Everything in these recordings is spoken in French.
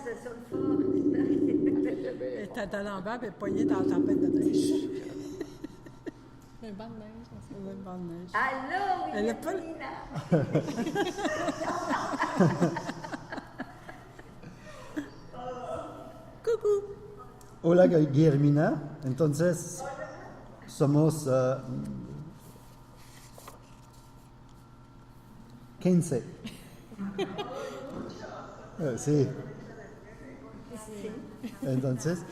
ça sonne fort. Et Tata Lambert est poignée dans la tempête de neige. Un banc de neige. Un banc de neige. Allô, Elle a pas- Wilhelmina. Coucou! Hola Guillermina, entonces somos 15. Sí. Entonces,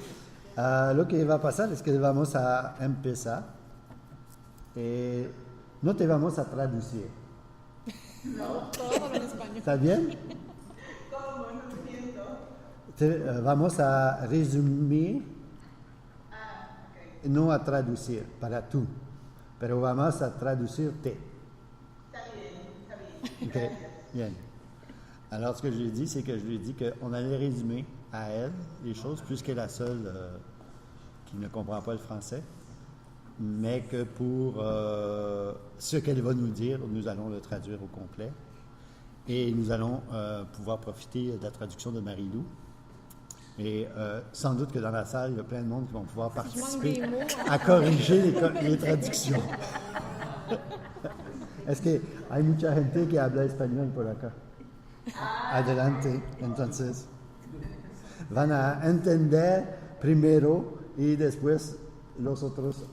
lo que va a pasar es que vamos a empezar y no te vamos a traducir. Todo en español. ¿Está bien? Vamos a resumir, no a traducir para tú, pero vamos a traducirte. Está bien, está bien. Ok, bien. Alors, ce que je lui ai dit, c'est que je lui ai dit qu'on allait résumer à elle les choses, puisqu'elle est la seule qui ne comprend pas le français, mais que pour ce qu'elle va nous dire, nous allons le traduire au complet. Et nous allons pouvoir profiter de la traduction de Marie-Lou. Et sans doute que dans la salle, il y a plein de monde qui vont pouvoir participer des mots. à corriger les traductions. Es que hay mucha gente que habla español por acá. Adelante, entonces. Van a entender primero y después los otros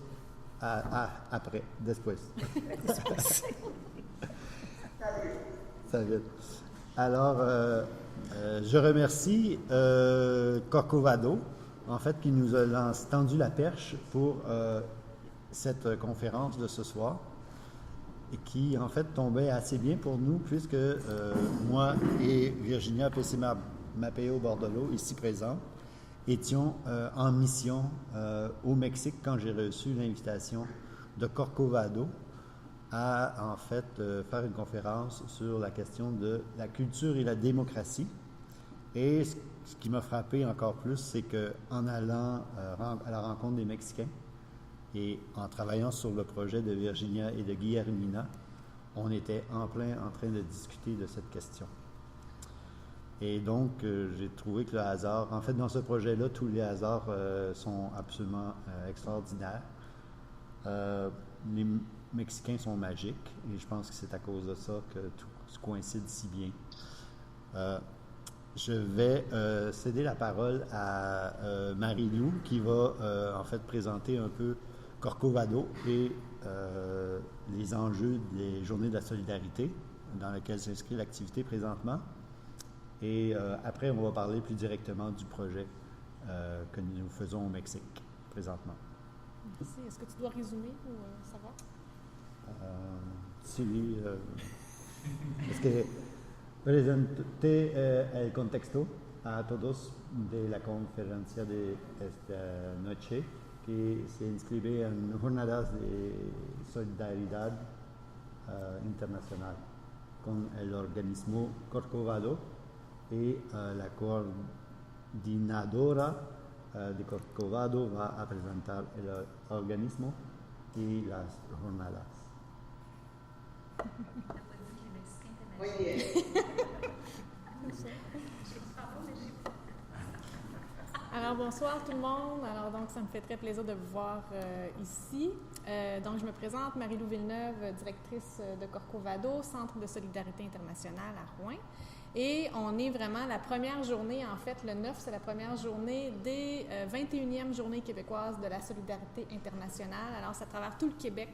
après, después. Ça va. Alors, je remercie Corcovado, en fait, qui nous a tendu la perche pour cette conférence de ce soir, et qui, en fait, tombait assez bien pour nous, puisque moi et Virginia Pessimapeo-Bordolo, ici présents, étions en mission au Mexique quand j'ai reçu l'invitation de Corcovado à, en fait, faire une conférence sur la question de la culture et la démocratie. Et ce qui m'a frappé encore plus, c'est qu'en allant à la rencontre des Mexicains et en travaillant sur le projet de Virginia et de Guillermina, on était en plein en train de discuter de cette question. Et donc, j'ai trouvé que le hasard, en fait, dans ce projet-là, tous les hasards sont absolument extraordinaires. Les Mexicains sont magiques et je pense que c'est à cause de ça que tout se coïncide si bien. Je vais céder la parole à Marie-Lou qui va en fait présenter un peu Corcovado et les enjeux des Journées de la solidarité dans lesquelles s'inscrit l'activité présentement. Et après, on va parler plus directement du projet que nous faisons au Mexique présentement. Merci. Est-ce que tu dois résumer ou ça va? Sí, es que presenté el contexto a todos de la conferencia de esta noche que se inscribe en jornadas de solidaridad internacional con el organismo Corcovado y la coordinadora de Corcovado va a presentar el organismo y las jornadas. Muy bien. Alors, bonsoir tout le monde. Alors, donc, ça me fait très plaisir de vous voir ici. Donc, je me présente, Marie-Lou Villeneuve, directrice de Corcovado, Centre de solidarité internationale à Rouen. Et on est vraiment la première journée, en fait, le 9, c'est la première journée des 21e Journées québécoises de la solidarité internationale. Alors, c'est à travers tout le Québec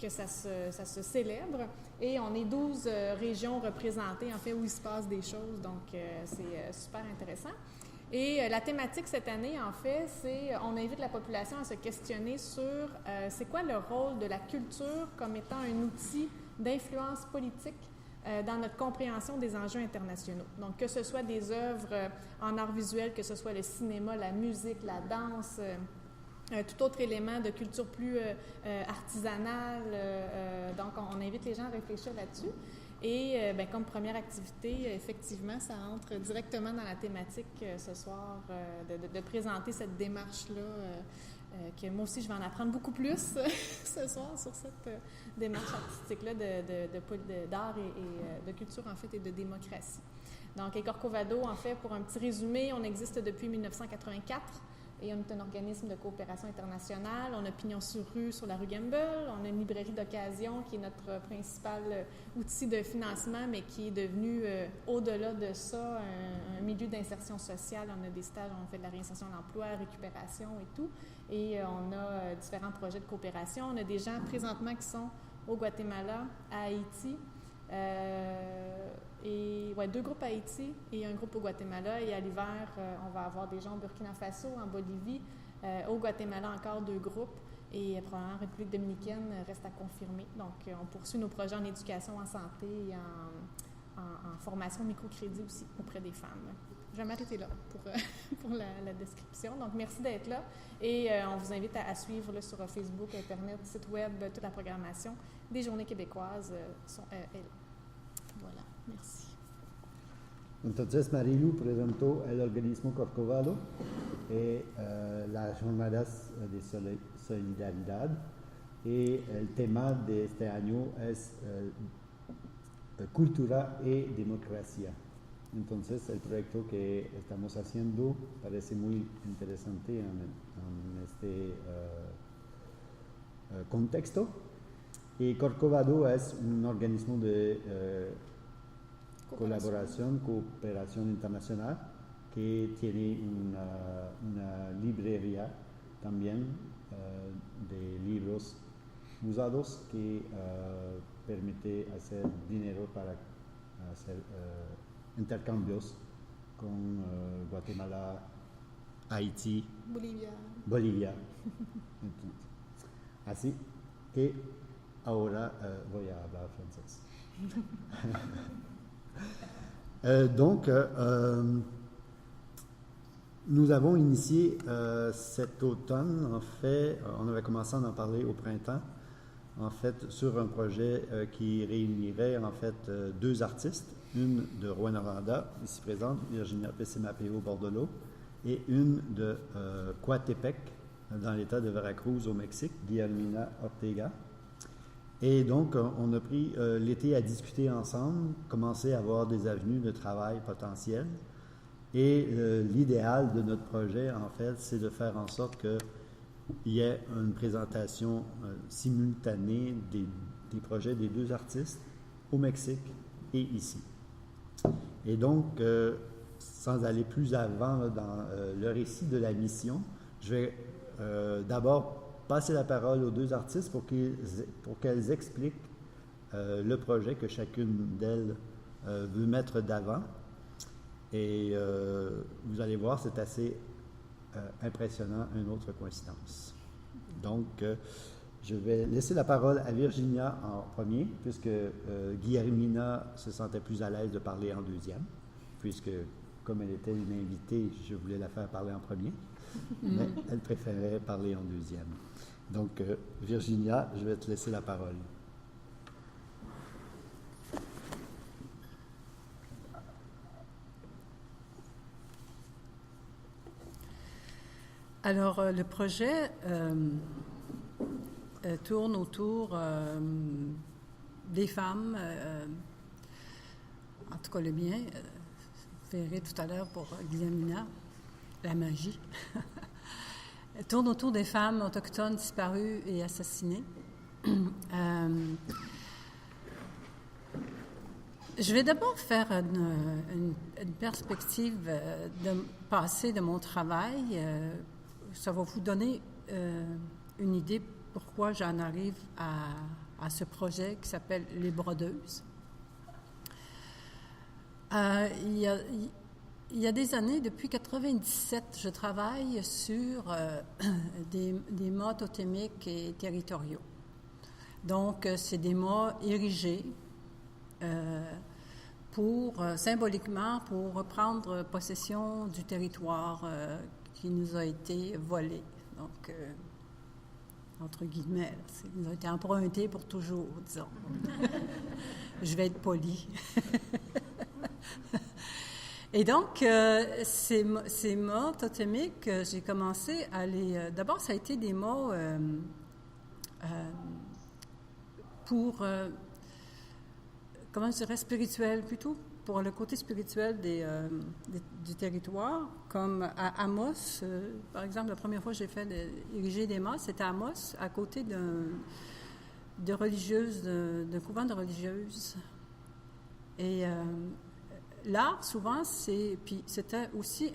que ça se célèbre. Et on est 12 régions représentées, en fait, où il se passe des choses. Donc, c'est super intéressant. Et la thématique cette année, en fait, c'est on invite la population à se questionner sur c'est quoi le rôle de la culture comme étant un outil d'influence politique dans notre compréhension des enjeux internationaux. Donc, que ce soit des œuvres en art visuel, que ce soit le cinéma, la musique, la danse, tout autre élément de culture plus artisanale. Donc, on invite les gens à réfléchir là-dessus. Et comme première activité, effectivement, ça entre directement dans la thématique ce soir, de présenter cette démarche-là, que moi aussi, je vais en apprendre beaucoup plus ce soir sur cette démarche artistique-là d'art et de culture, en fait, et de démocratie. Donc, Corcovado, en fait, pour un petit résumé, on existe depuis 1984 et on est un organisme de coopération internationale. On a pignon sur rue sur la rue Gamble. On a une librairie d'occasion qui est notre principal outil de financement, mais qui est devenu, au-delà de ça, un milieu d'insertion sociale. On a des stages, on fait de la réinsertion à l'emploi, récupération et tout. Et on a différents projets de coopération. On a des gens présentement qui sont au Guatemala, à Haïti, et 2 groupes à Haïti et un groupe au Guatemala. Et à l'hiver, on va avoir des gens au Burkina Faso, en Bolivie, au Guatemala encore 2 groupes, et probablement en République dominicaine reste à confirmer. Donc, on poursuit nos projets en éducation, en santé et en formation microcrédit aussi auprès des femmes. Je vais m'arrêter là pour la description. Donc, merci d'être là et on vous invite à suivre là, sur Facebook, Internet, site web, toute la programmation des Journées québécoises est là. Voilà, merci. Entonces, Marilu presentó el organismo Corcovado y las jornadas de solidaridad. Y el tema de este año es cultura y democracia. Entonces, el proyecto que estamos haciendo parece muy interesante en este contexto. Y Corcovado es un organismo de cooperación internacional que tiene una librería también de libros usados que permite hacer dinero para hacer intercambios con Guatemala, Haití, Bolivia. Así que ahora voy a hablar francés. Nous avons initié cet automne, en fait, on avait commencé à en parler au printemps, en fait, sur un projet qui réunirait en fait 2 artistes, une de Rouyn-Noranda, ici présente, Virginia Pessimapeo Bordelot, et une de Coatepec, dans l'état de Veracruz au Mexique, Guillermina Ortega. Et donc, on a pris l'été à discuter ensemble, commencer à avoir des avenues de travail potentielles. Et l'idéal de notre projet, en fait, c'est de faire en sorte qu'il y ait une présentation simultanée des projets des 2 artistes au Mexique et ici. Et donc, sans aller plus avant là, dans le récit de la mission, je vais d'abord passer la parole aux 2 artistes pour qu'elles expliquent le projet que chacune d'elles veut mettre d'avant. Et vous allez voir, c'est assez impressionnant, une autre coïncidence. Donc, je vais laisser la parole à Virginia en premier, puisque Guillermina se sentait plus à l'aise de parler en deuxième, puisque comme elle était une invitée, je voulais la faire parler en premier, mais elle préférait parler en deuxième. Donc, Virginia, je vais te laisser la parole. Alors, le projet tourne autour des femmes, en tout cas le mien, vous verrez tout à l'heure pour Guillermina, la magie, tourne autour des femmes autochtones disparues et assassinées. Je vais d'abord faire une perspective de passé de mon travail. Ça va vous donner une idée pourquoi j'en arrive à ce projet qui s'appelle Les Brodeuses. Il y a des années, depuis 1997, je travaille sur des mâts totémiques et territoriaux. Donc, c'est des mâts érigés symboliquement pour reprendre possession du territoire qui nous a été volé. Donc, entre guillemets, ça nous a été emprunté pour toujours, disons. Je vais être polie. Et donc, ces mots totémiques, j'ai commencé à les... D'abord, ça a été des mots pour... comment je dirais, spirituels plutôt, pour le côté spirituel du territoire, comme à Amos, par exemple, la première fois que j'ai fait ériger des mâts, c'était à Amos, à côté de religieuses, d'un couvent de religieuses. Et l'art, souvent, puis c'était aussi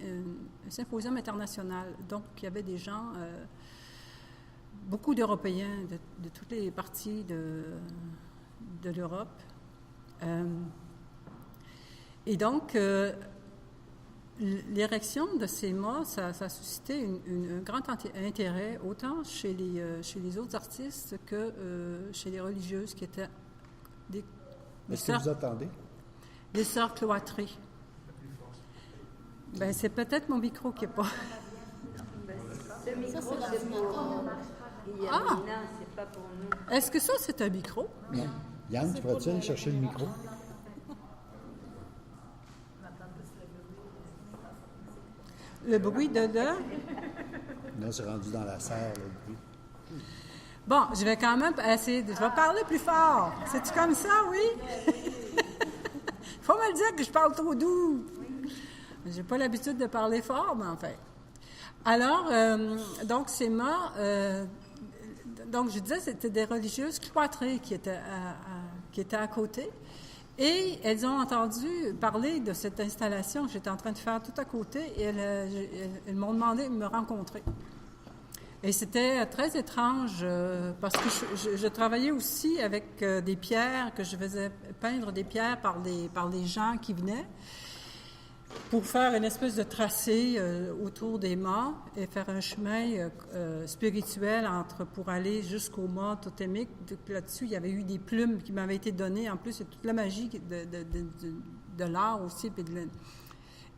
un symposium international. Donc, il y avait des gens, beaucoup d'Européens de toutes les parties de l'Europe. Et donc, l'érection de ces mâts, ça a suscité un grand intérêt, autant chez les autres artistes que chez les religieuses qui étaient des Est-ce que vous attendez? Des sœurs cloîtrées. Ben, c'est peut-être mon micro qui n'est pas... Ce micro, c'est pour Yamina, c'est pas pour nous. Est-ce que ça, c'est un micro? Non. Yann, tu pourrais-tu aller chercher le micro? Le bruit de... Là, c'est rendu dans la serre, le bruit. Bon, je vais quand même essayer je vais parler plus fort. C'est-tu comme ça, oui? Faut me le dire que je parle trop doux. J'ai pas l'habitude de parler fort, mais enfin. Alors, donc, ces mâts... donc, je disais, c'était des religieuses cloîtrées qui étaient à côté. Et elles ont entendu parler de cette installation que j'étais en train de faire tout à côté et elles m'ont demandé de me rencontrer. Et c'était très étrange parce que je travaillais aussi avec des pierres, que je faisais peindre des pierres par les gens qui venaient pour faire une espèce de tracé autour des mâts et faire un chemin spirituel pour aller jusqu'au mât totémique. Là-dessus, il y avait eu des plumes qui m'avaient été données. En plus, c'est toute la magie de l'art aussi, puis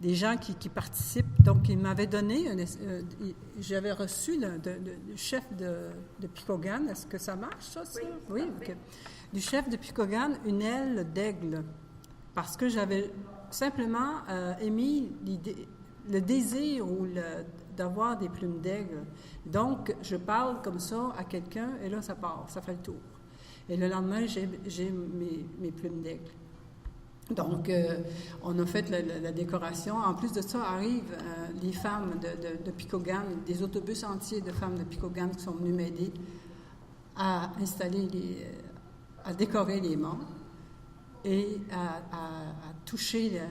des gens qui participent. Donc, ils m'avaient donné, j'avais reçu le chef de Picogan. Est-ce que ça marche, ça? Oui. Okay. Du chef de Picogan, une aile d'aigle. Parce que j'avais simplement émis le désir d'avoir des plumes d'aigle. Donc, je parle comme ça à quelqu'un, et là, ça part, ça fait le tour. Et le lendemain, j'ai mes plumes d'aigle. Donc, on a fait la décoration. En plus de ça, arrivent les femmes de Picogan, des autobus entiers de femmes de Picogan qui sont venues m'aider à installer à décorer les mâts et à toucher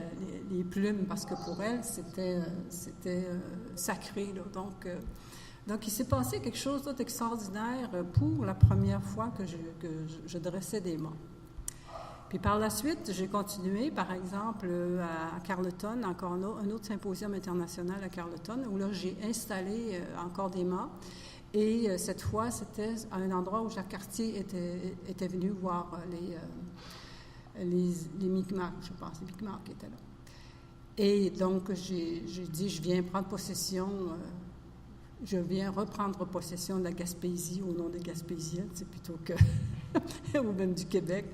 les plumes, parce que pour elles, c'était sacré. Là. Donc, il s'est passé quelque chose d'extraordinaire pour la première fois que je dressais des mâts. Puis par la suite, j'ai continué, par exemple, à Carleton, encore un autre symposium international à Carleton, où là, j'ai installé encore des mâts. Et cette fois, c'était à un endroit où Jacques Cartier était venu voir les Micmacs, je pense, les Micmacs qui étaient là. Et donc, j'ai dit, je viens prendre possession, je viens reprendre possession de la Gaspésie au nom des Gaspésiens, c'est plutôt que ou même du Québec.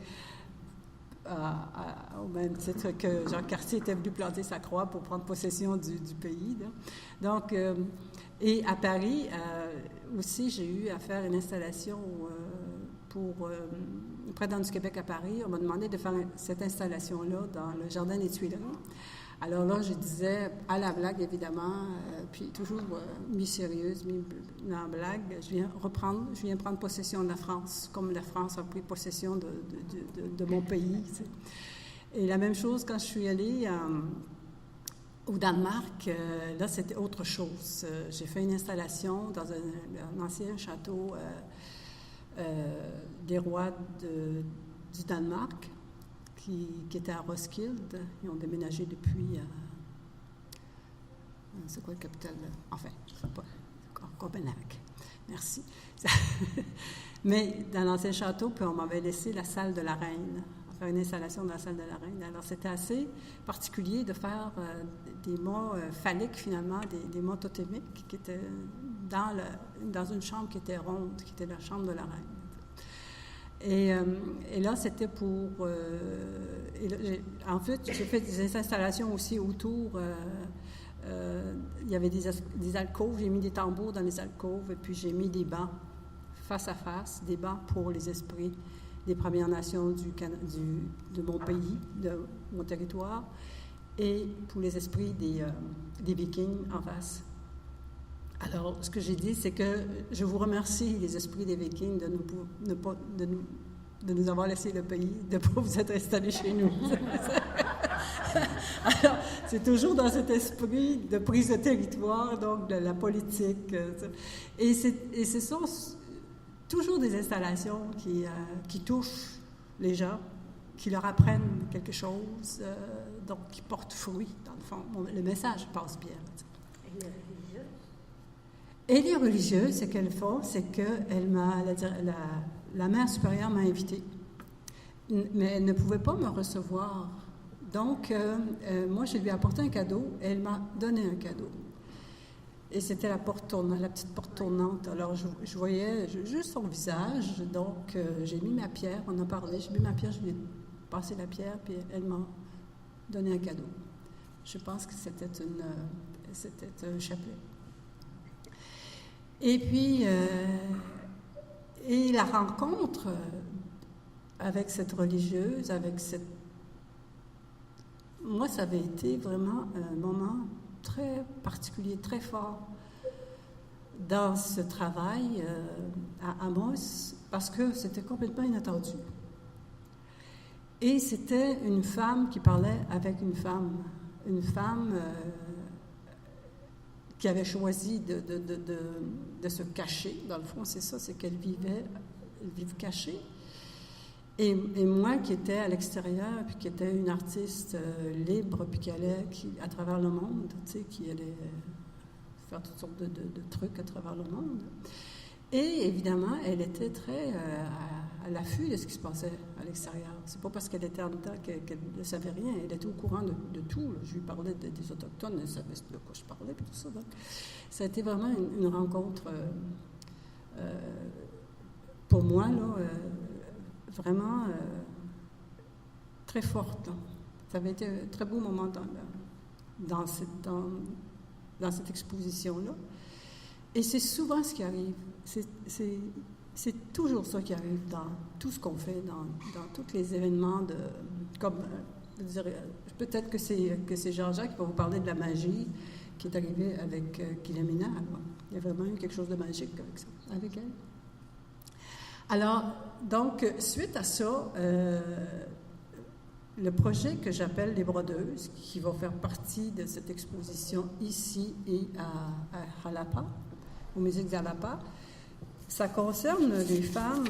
Au même titre que Jacques Cartier était venu planter sa croix pour prendre possession du pays. Là. Donc, et à Paris, aussi, j'ai eu à faire une installation près dans du Québec à Paris. On m'a demandé de faire cette installation-là dans le Jardin des Tuileries. Alors là, je disais, à la blague, évidemment, puis toujours mi-sérieuse, mi-blague, je viens prendre possession de la France, comme la France a pris possession de mon pays. Tu sais. Et la même chose quand je suis allée au Danemark, là, c'était autre chose. J'ai fait une installation dans un ancien château des rois du Danemark, qui était à Roskilde. Ils ont déménagé depuis... c'est quoi le capital? Enfin, je ne sais pas. Copenhague. Merci. Mais dans l'ancien château, puis on m'avait laissé la salle de la reine, faire une installation dans la salle de la reine. Alors, c'était assez particulier de faire des mâts phalliques, finalement, des mâts totémiques qui étaient dans une chambre qui était ronde, qui était la chambre de la reine. Et là, c'était pour... en fait, j'ai fait des installations aussi autour. Il y avait des alcôves. J'ai mis des tambours dans les alcôves. Et puis, j'ai mis des bancs face à face, des bancs pour les esprits des Premières Nations de mon pays, de mon territoire, et pour les esprits des Vikings en face. Alors, ce que j'ai dit, c'est que je vous remercie, les esprits des Vikings, de nous avoir laissé le pays, de ne pas vous être installés chez nous. Alors, c'est toujours dans cet esprit de prise de territoire, donc de la politique. Et ce sont toujours des installations qui touchent les gens, qui leur apprennent quelque chose, donc qui portent fruit, dans le fond. Le message passe bien. Et les religieuses, ce qu'elles font, c'est que la mère supérieure m'a invitée, mais elle ne pouvait pas me recevoir. Donc, moi, je lui ai apporté un cadeau et elle m'a donné un cadeau. Et c'était la petite porte tournante. Alors, je voyais juste son visage. Donc, j'ai mis ma pierre, on a parlé, j'ai mis ma pierre, je lui ai passé la pierre, puis elle m'a donné un cadeau. Je pense que c'était un chapelet. Et puis, et la rencontre avec cette religieuse, moi, ça avait été vraiment un moment très particulier, très fort dans ce travail à Amos, parce que c'était complètement inattendu. Et c'était une femme qui parlait avec une femme qui avait choisi de se cacher. Dans le fond, c'est ça, c'est qu'elle vivait cachée. Et moi, qui étais à l'extérieur, puis qui était une artiste libre, puis qui allait à travers le monde, tu sais, qui allait faire toutes sortes de trucs à travers le monde. Et évidemment, elle était très à l'affût de ce qui se passait à l'extérieur. C'est pas parce qu'elle était en dedans qu'elle ne savait rien. Elle était au courant de tout. Là. Je lui parlais des Autochtones, elle savait de quoi je parlais, puis tout ça. Donc, ça a été vraiment une rencontre, pour moi, là, vraiment très forte. Là. Ça avait été un très beau moment dans cette exposition-là. Et c'est souvent ce qui arrive. C'est toujours ça qui arrive dans tout ce qu'on fait, dans tous les événements comme je dirais, peut-être que c'est Jean-Jacques qui va vous parler de la magie qui est arrivée avec Kilomina. Il y a vraiment eu quelque chose de magique avec ça, avec elle. Alors, donc, suite à ça, le projet que j'appelle Les Brodeuses, qui va faire partie de cette exposition ici et à Jalapa, au musée de Jalapa, ça concerne les femmes.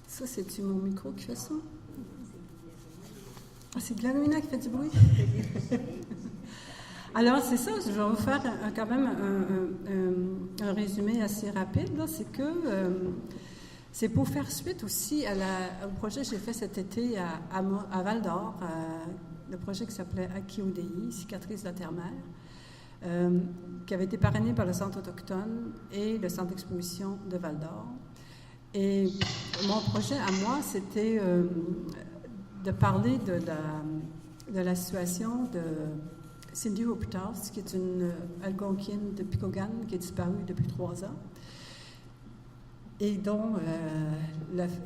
Ça, c'est-tu mon micro qui fait ça? Ah, c'est Glarumina qui fait du bruit? Alors, c'est ça, je vais vous faire quand même un résumé assez rapide. Là. C'est que c'est pour faire suite aussi au projet que j'ai fait cet été à Val-d'Or, le projet qui s'appelait Aki-Odei, Cicatrices de la Terre-Mère, qui avait été parrainé par le Centre autochtone et le Centre d'exposition de Val-d'Or. Et mon projet à moi, c'était de parler de la situation de Cindy Hopitas, qui est une Algonquienne de Picogan qui est disparue depuis 3 ans et dont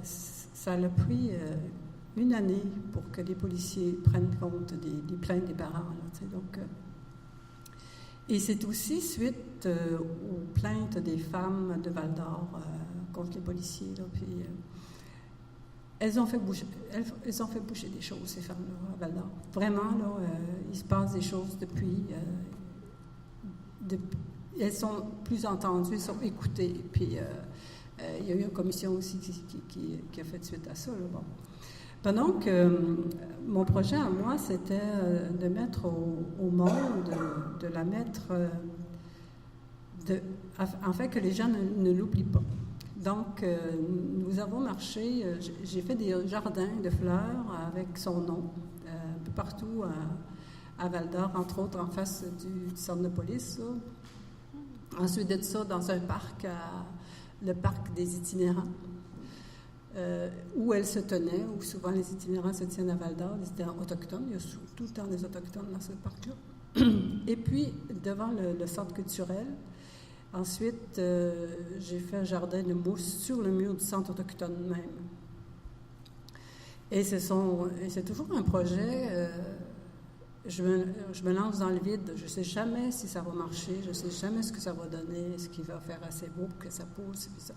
ça a pris 1 année pour que les policiers prennent compte des plaintes des parents. Là, donc, et c'est aussi suite aux plaintes des femmes de Val-d'Or contre les policiers. Là, puis, elles ont fait bouger des choses, ces femmes-là, à Val-d'Or. Vraiment, là, il se passe des choses depuis. Elles sont plus entendues, elles sont écoutées. Puis, il y a eu une commission aussi qui a fait suite à ça. Là, bon. Donc, mon projet à moi, c'était de mettre au monde, de la mettre, en fait, que les gens ne l'oublient pas. Donc, nous avons marché, j'ai fait des jardins de fleurs avec son nom, un peu partout à Val-d'Or, entre autres en face du centre de police. Ça. Ensuite de ça, dans un parc, le parc des itinérants, où elle se tenait, où souvent les itinérants se tiennent à Val-d'Or, les itinérants autochtones. Il y a tout le temps des autochtones dans ce parc-là. Et puis, devant le centre culturel, Ensuite, j'ai fait un jardin de mousse sur le mur du centre autochtone même. Et c'est toujours un projet. Je me lance dans le vide. Je ne sais jamais si ça va marcher. Je ne sais jamais ce que ça va donner, ce qui va faire assez beau pour que ça pousse. Puis ça.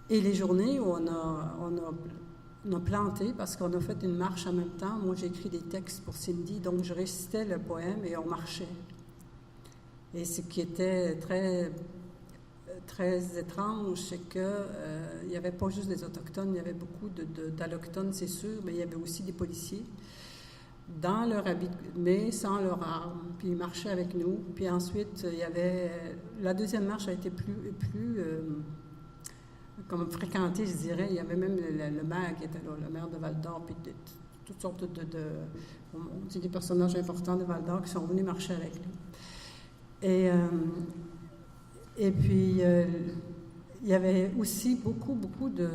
Et les journées où on a planté, parce qu'on a fait une marche en même temps. Moi, j'ai écrit des textes pour Cindy, donc je récitais le poème et on marchait. Et ce qui était très, très étrange, c'est qu'il n'y avait pas juste des Autochtones, il y avait beaucoup d'Allochtones, c'est sûr, mais il y avait aussi des policiers dans leur habit, mais sans leur arme. Puis ils marchaient avec nous. Puis ensuite, il y avait... La deuxième marche a été plus comme fréquentée, je dirais. Il y avait même le maire qui était là, le maire de Val-d'Or, puis toutes sortes on dit des personnages importants de Val-d'Or qui sont venus marcher avec nous. Et puis, il y avait aussi beaucoup de...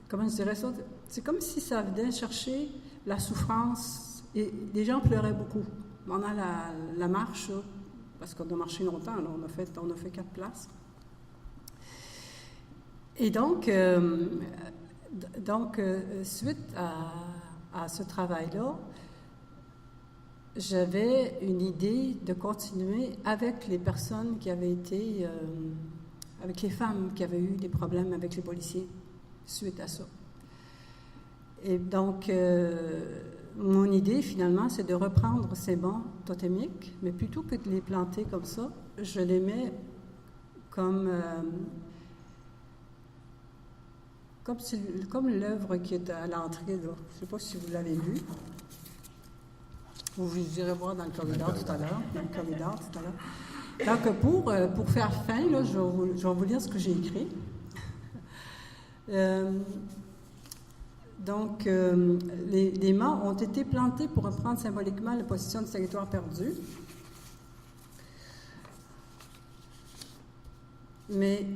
comment je dirais ça? C'est comme si ça venait chercher la souffrance. Et les gens pleuraient beaucoup pendant la marche, là, parce qu'on a marché longtemps. Là, on a fait 4 places. Et donc suite à ce travail-là, j'avais une idée de continuer avec les personnes qui avaient été, avec les femmes qui avaient eu des problèmes avec les policiers suite à ça. Et donc, mon idée, finalement, c'est de reprendre ces bancs totémiques, mais plutôt que de les planter comme ça, je les mets comme l'œuvre qui est à l'entrée, là. Je ne sais pas si vous l'avez vue. Vous irez voir dans le corridor tout à l'heure. Donc, pour faire fin, là, je vais vous lire ce que j'ai écrit. Donc, les mâts ont été plantés pour reprendre symboliquement la position du territoire perdu. Mais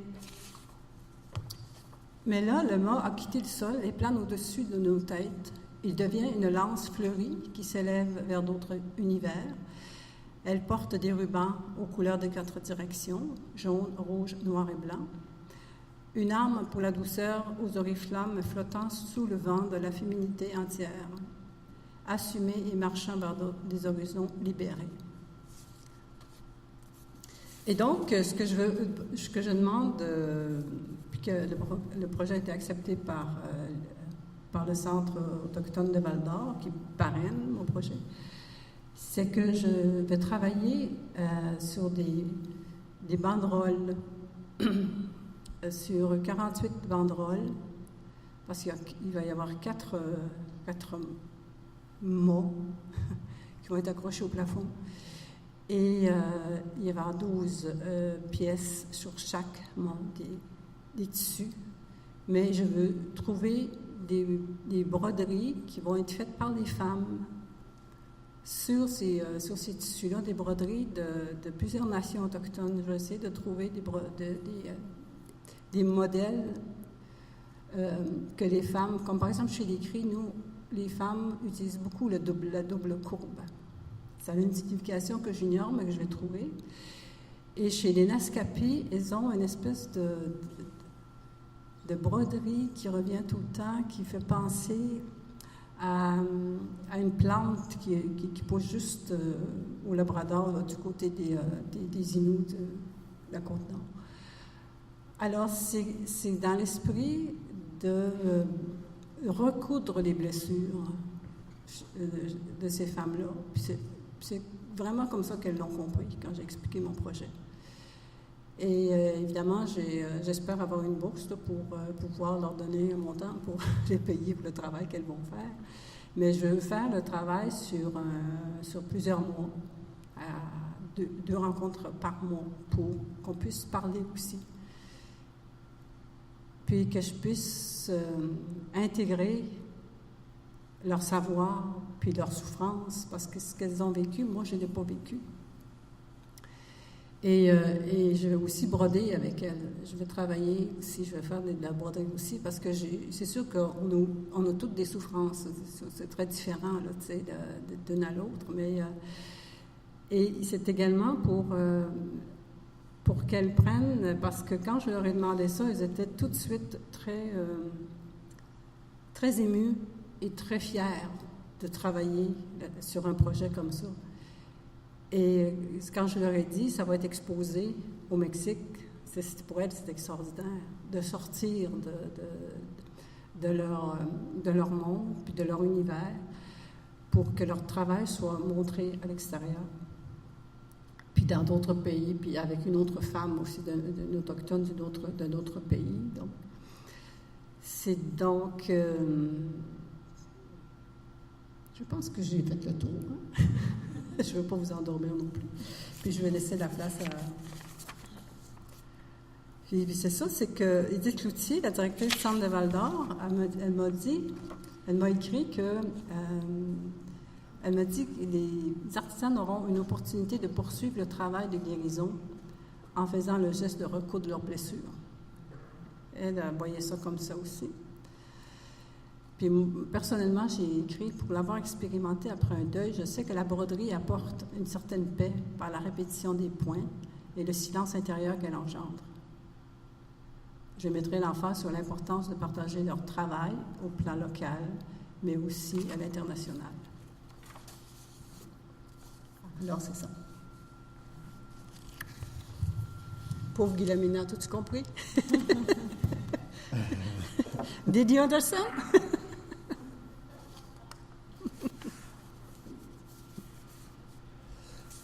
là, le mât a quitté le sol et plane au-dessus de nos têtes. Il devient une lance fleurie qui s'élève vers d'autres univers. Elle porte des rubans aux couleurs des 4 directions, jaune, rouge, noir et blanc. Une arme pour la douceur aux oriflammes flottant sous le vent de la féminité entière, assumée et marchant vers des horizons libérés. Et donc, ce que je demande, puis que le projet a été accepté par le Centre autochtone de Val-d'Or, qui parraine mon projet, c'est que je vais travailler sur des banderoles, sur 48 banderoles, parce qu'il va y avoir 4 mots qui vont être accrochés au plafond. Et il y avoir 12 pièces sur chaque mot, des tissus. Mais je veux trouver des broderies qui vont être faites par les femmes sur ces tissus-là, des broderies de plusieurs nations autochtones. Je vais essayer de trouver des modèles que les femmes, comme par exemple chez les Cris, nous, les femmes utilisent beaucoup la double courbe. Ça a une signification que j'ignore, mais que je vais trouver. Et chez les Naskapi, ils ont une espèce de broderie qui revient tout le temps, qui fait penser à une plante qui pousse juste au Labrador, là, du côté des Inuits de la Côte-Nord. Alors, c'est dans l'esprit de recoudre les blessures de ces femmes-là. Puis c'est vraiment comme ça qu'elles l'ont compris quand j'ai expliqué mon projet. Et évidemment, j'espère avoir une bourse là, pour pouvoir leur donner un montant pour les payer pour le travail qu'elles vont faire. Mais je veux faire le travail sur plusieurs mois, 2 rencontres par mois, pour qu'on puisse parler aussi. Puis que je puisse intégrer leur savoir, puis leur souffrance, parce que ce qu'elles ont vécu, moi, je ne l'ai pas vécu. Et je vais aussi broder avec elles. Je vais travailler aussi, je vais faire de la broderie aussi, parce que c'est sûr qu'on a toutes des souffrances. C'est très différent, là, tu sais, d'une à l'autre. Mais, Et c'est également pour qu'elles prennent, parce que quand je leur ai demandé ça, ils étaient tout de suite très émus et très fiers de travailler sur un projet comme ça. Et quand je leur ai dit, ça va être exposé au Mexique, pour elles, c'est extraordinaire de sortir de leur monde, puis de leur univers, pour que leur travail soit montré à l'extérieur. Puis dans d'autres pays, puis avec une autre femme aussi, d'une autochtone d'un autre pays. Donc, c'est donc... je pense que j'ai fait le tour. Hein? Je ne veux pas vous endormir non plus. Puis je vais laisser la place à... Puis c'est ça, c'est que Edith Cloutier, la directrice du Centre de Val-d'Or, elle m'a écrit que... elle m'a dit que les artisans auront une opportunité de poursuivre le travail de guérison en faisant le geste de recoudre leurs blessures. Elle voyait ça comme ça aussi. Puis personnellement, j'ai écrit, pour l'avoir expérimenté après un deuil, je sais que la broderie apporte une certaine paix par la répétition des points et le silence intérieur qu'elle engendre. Je mettrai l'emphase sur l'importance de partager leur travail au plan local, mais aussi à l'international. Alors, c'est ça. Pauvre Guillemina, as-tu compris? Did you understand?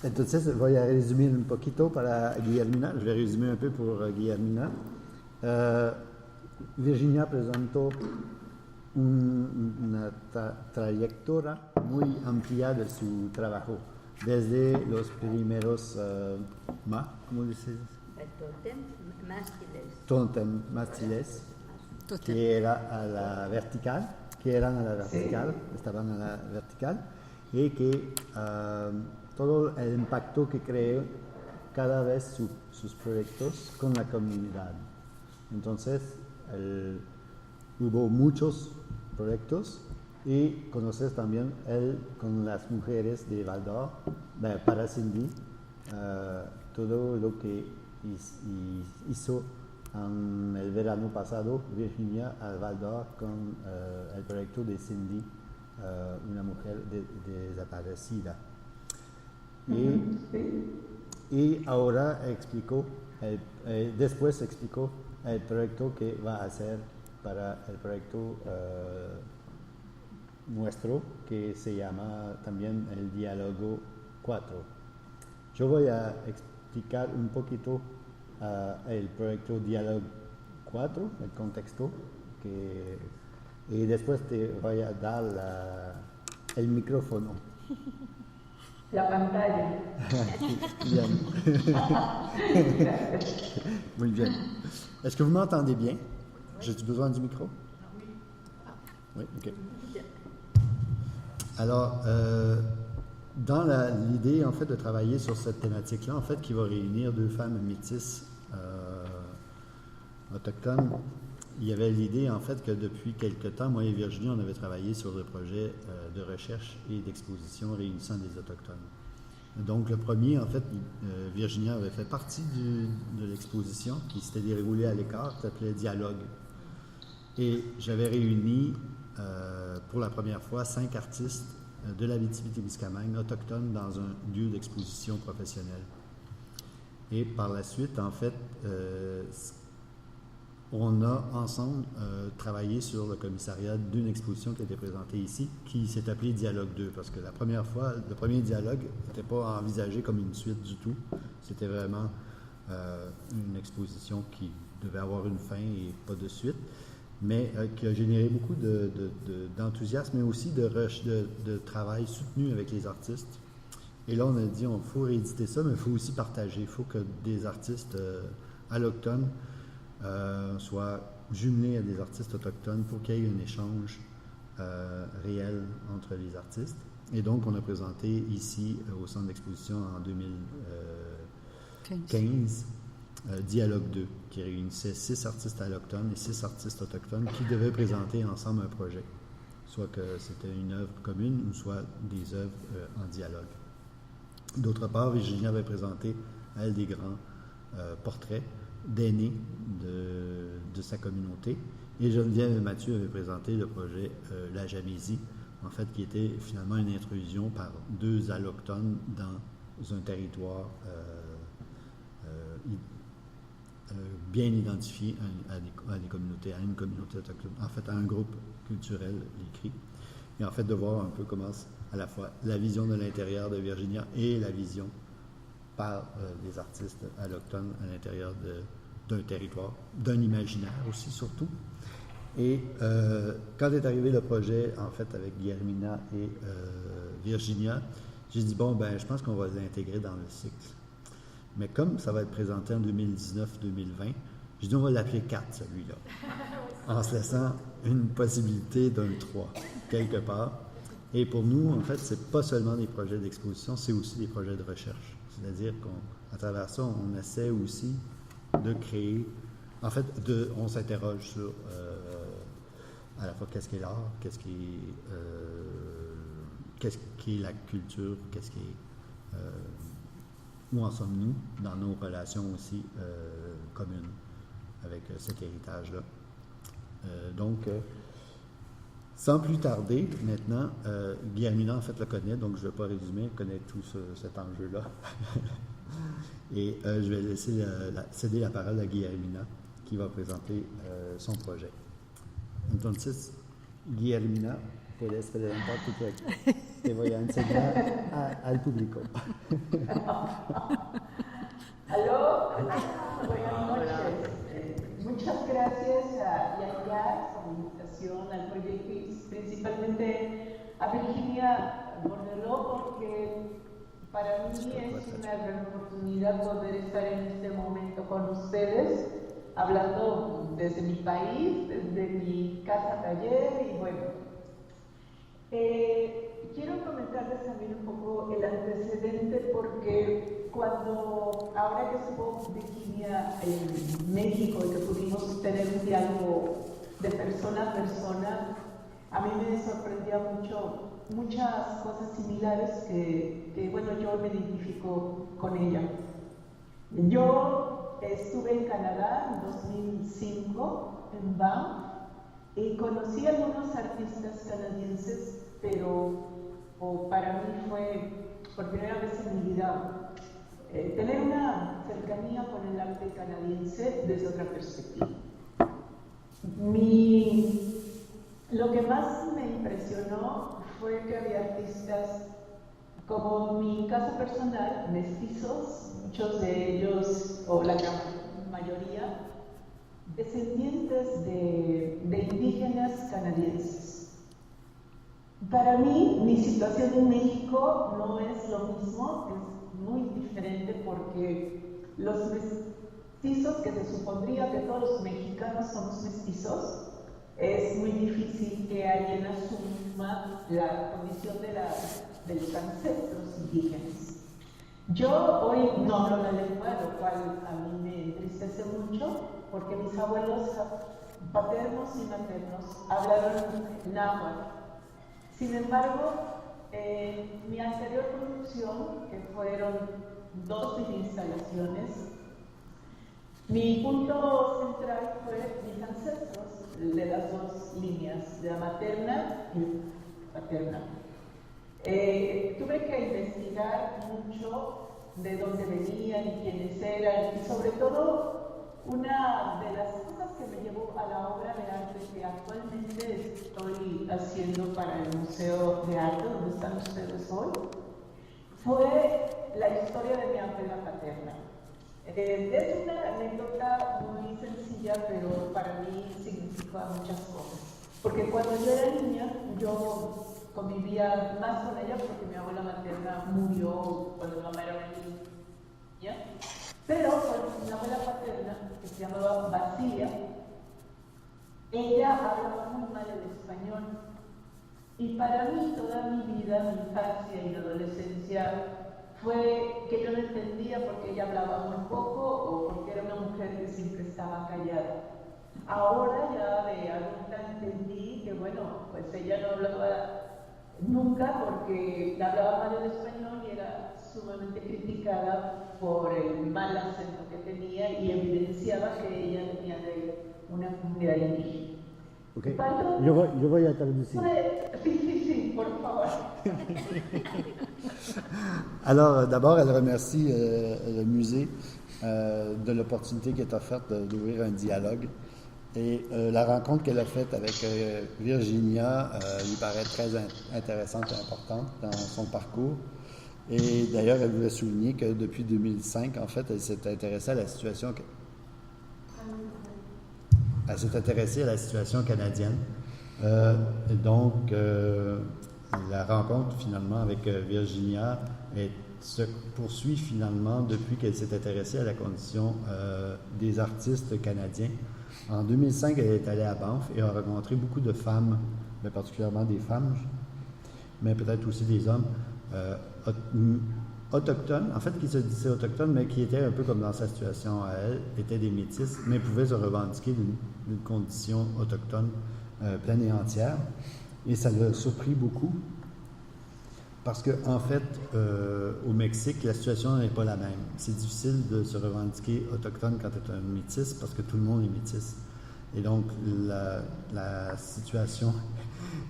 Entonces voy a resumir un poquito para Guillermina. Je vais résumer un peu pour Guillermina. Virginia presentó una trayectoria muy amplia de su trabajo. Desde los primeros ¿cómo dices? Totem mástiles, que era a la vertical, estaban a la vertical, y que todo el impacto que creó cada vez sus proyectos con la comunidad. Entonces, hubo muchos proyectos. Y conoces también él con las mujeres de Val-d'Or, para Cindy, todo lo que hizo en el verano pasado Virginia a Val-d'Or con el proyecto de Cindy, una mujer desaparecida. Y ahora después explicó el proyecto que va a hacer para el proyecto nuestro, que se llama también el Diálogo 4. Yo voy a explicar un poquito el proyecto Diálogo 4, el contexto, y después te voy a dar el micrófono. La pantalla. Bien. Muy bien. Est-ce que vous m'entendez bien? J'ai-tu besoin du micro? Oui, ok. Alors, dans l'idée, en fait, de travailler sur cette thématique-là, en fait, qui va réunir deux femmes métisses autochtones, il y avait l'idée, en fait, que depuis quelque temps, moi et Virginie, on avait travaillé sur le projet de recherche et d'exposition réunissant des Autochtones. Donc, le premier, en fait, Virginie avait fait partie de l'exposition qui s'était déroulée à l'écart, qui s'appelait Dialogue. Et j'avais réuni pour la première fois 5 artistes de l'Abitibi-Témiscamingue autochtones dans un lieu d'exposition professionnelle. Et par la suite, en fait, on a ensemble travaillé sur le commissariat d'une exposition qui a été présentée ici, qui s'est appelée Dialogue 2, parce que la première fois, le premier dialogue n'était pas envisagé comme une suite du tout. C'était vraiment une exposition qui devait avoir une fin et pas de suite, mais qui a généré beaucoup d'enthousiasme, mais aussi de travail soutenu avec les artistes. Et là, on a dit, il faut rééditer ça, mais il faut aussi partager. Il faut que des artistes allochtones soient jumelés à des artistes autochtones pour qu'il y ait un échange réel entre les artistes. Et donc, on a présenté ici, au centre d'exposition en 2015, Dialogue 2, qui réunissait 6 artistes allochtones et 6 artistes autochtones qui devaient présenter ensemble un projet. Soit que c'était une œuvre commune ou soit des œuvres en dialogue. D'autre part, Virginia avait présenté à elle des grands portraits d'aînés de sa communauté. Et Geneviève et Mathieu avaient présenté le projet La Jamésie, en fait, qui était finalement une intrusion par 2 allochtones dans un territoire bien identifié à des communautés, à une communauté autochtone, en fait, à un groupe culturel, les Cris. Et en fait, de voir un peu comment, à la fois, la vision de l'intérieur de Virginia et la vision par des artistes allochtones à l'intérieur d'un territoire, d'un imaginaire aussi, surtout. Et quand est arrivé le projet, en fait, avec Guillermina et Virginia, j'ai dit, bon, ben, je pense qu'on va l'intégrer dans le cycle. Mais comme ça va être présenté en 2019-2020, j'ai dit, on va l'appeler 4, celui-là, en se laissant une possibilité d'un 3, quelque part. Et pour nous, en fait, c'est pas seulement des projets d'exposition, c'est aussi des projets de recherche. C'est-à-dire qu'à travers ça, on essaie aussi de créer, en fait, on s'interroge sur à la fois qu'est-ce qu'est l'art, qu'est-ce qui est la culture, qu'est-ce qui est où en sommes-nous dans nos relations aussi communes avec cet héritage-là. Donc, sans plus tarder, maintenant, Guillermina en fait le connaît, donc je ne vais pas résumer, connaît tout cet enjeu-là. Et je vais laisser céder la parole à Guillermina qui va présenter son projet. Entonces, Guillermina, puedes presentar tu proyecto. Te voy a enseñar al público. Aló, buenas noches. Muchas gracias a Yaya por la invitación al proyecto y principalmente a Virginia Bordeló, porque para mí es una gran oportunidad poder estar en este momento con ustedes, hablando desde mi país, desde mi casa taller y bueno. Quiero comentarles también un poco el antecedente porque ahora que estuvo Virginia en México y que pudimos tener un diálogo de persona a persona, a mí me sorprendía muchas cosas similares que bueno, yo me identifico con ella. Yo estuve en Canadá en 2005, en Banff, y conocí a algunos artistas canadienses, pero para mí fue por primera vez en mi vida tener una cercanía con el arte canadiense desde otra perspectiva. Lo que más me impresionó fue que había artistas, como mi caso personal, mestizos, muchos de ellos, o la gran mayoría, descendientes de indígenas canadienses. Para mí, mi situación en México no es lo mismo, es muy diferente porque los mestizos, que se supondría que todos los mexicanos somos mestizos, es muy difícil que alguien asuma la condición de los ancestros indígenas. Yo hoy no hablo la lengua, lo cual a mí me entristece mucho, porque mis abuelos paternos y maternos hablaron náhuatl. Sin embargo, mi anterior producción, que fueron 2 instalaciones, mi punto central fue mis ancestros de las 2 líneas, de la materna y paterna. Tuve que investigar mucho de dónde venían y quiénes eran, y sobre todo una de las cosas que me llevó a la obra de arte que actualmente estoy haciendo para el Museo de Arte, donde están ustedes hoy, fue la historia de mi abuela paterna. Es una anécdota muy sencilla, pero para mí significa muchas cosas. Porque cuando yo era niña, yo convivía más con ella porque mi abuela materna murió cuando mi mamá era una niña. Pero con mi abuela paterna, que se llamaba Basilia, ella hablaba muy mal el español. Y para mí, toda mi vida, mi infancia y la adolescencia, fue que yo no entendía por qué ella hablaba muy poco o porque era una mujer que siempre estaba callada. Ahora ya de adulta entendí que, bueno, pues ella no hablaba nunca porque hablaba mal el español y era sumamente criticada por el mal acento que tenía y evidenciaba que ella venía de una comunidad indígena. OK. Je vais y traduire. Sí, por favor. Alors, d'abord, elle remercie le musée de l'opportunité qui est offerte d'ouvrir un dialogue. Et la rencontre qu'elle a faite avec Virginia lui paraît très intéressante et importante dans son parcours. Et d'ailleurs, elle voulait souligner que depuis 2005, en fait, elle s'est intéressée à la situation... Elle s'est intéressée à la situation canadienne. Et donc, la rencontre, finalement, avec Virginia se poursuit, finalement, depuis qu'elle s'est intéressée à la condition des artistes canadiens. En 2005, elle est allée à Banff et a rencontré beaucoup de femmes, mais particulièrement des femmes, mais peut-être aussi des hommes autochtones, en fait, qui se disaient autochtones, mais qui étaient un peu comme dans sa situation à elle, étaient des métis, mais pouvaient se revendiquer d'une condition autochtone pleine et entière. Et ça l'a surpris beaucoup, parce qu'en fait, au Mexique, la situation n'est pas la même. C'est difficile de se revendiquer autochtone quand tu es un métis, parce que tout le monde est métis. Et donc, la situation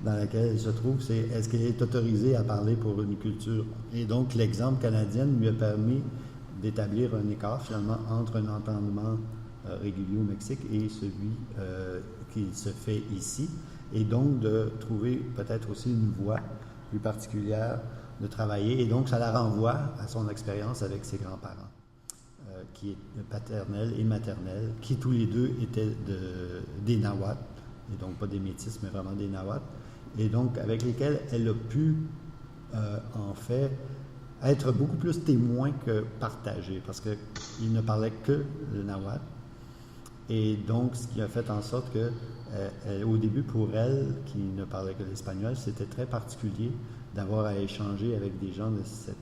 dans laquelle elle se trouve, c'est est-ce qu'elle est autorisée à parler pour une culture? Et donc, l'exemple canadien lui a permis d'établir un écart, finalement, entre un entendement régulier au Mexique et celui qui se fait ici. Et donc, de trouver peut-être aussi une voie plus particulière de travailler. Et donc, ça la renvoie à son expérience avec ses grands-parents, qui est paternelle et maternelle, qui tous les deux étaient des Nahuatl, et donc pas des métis, mais vraiment des Nahuatl, et donc avec lesquels elle a pu, en fait, être beaucoup plus témoin que partagé, parce qu'il ne parlait que le Nahuatl. Et donc, ce qui a fait en sorte que, au début, pour elle, qui ne parlait que l'espagnol, c'était très particulier d'avoir à échanger avec des gens de cette...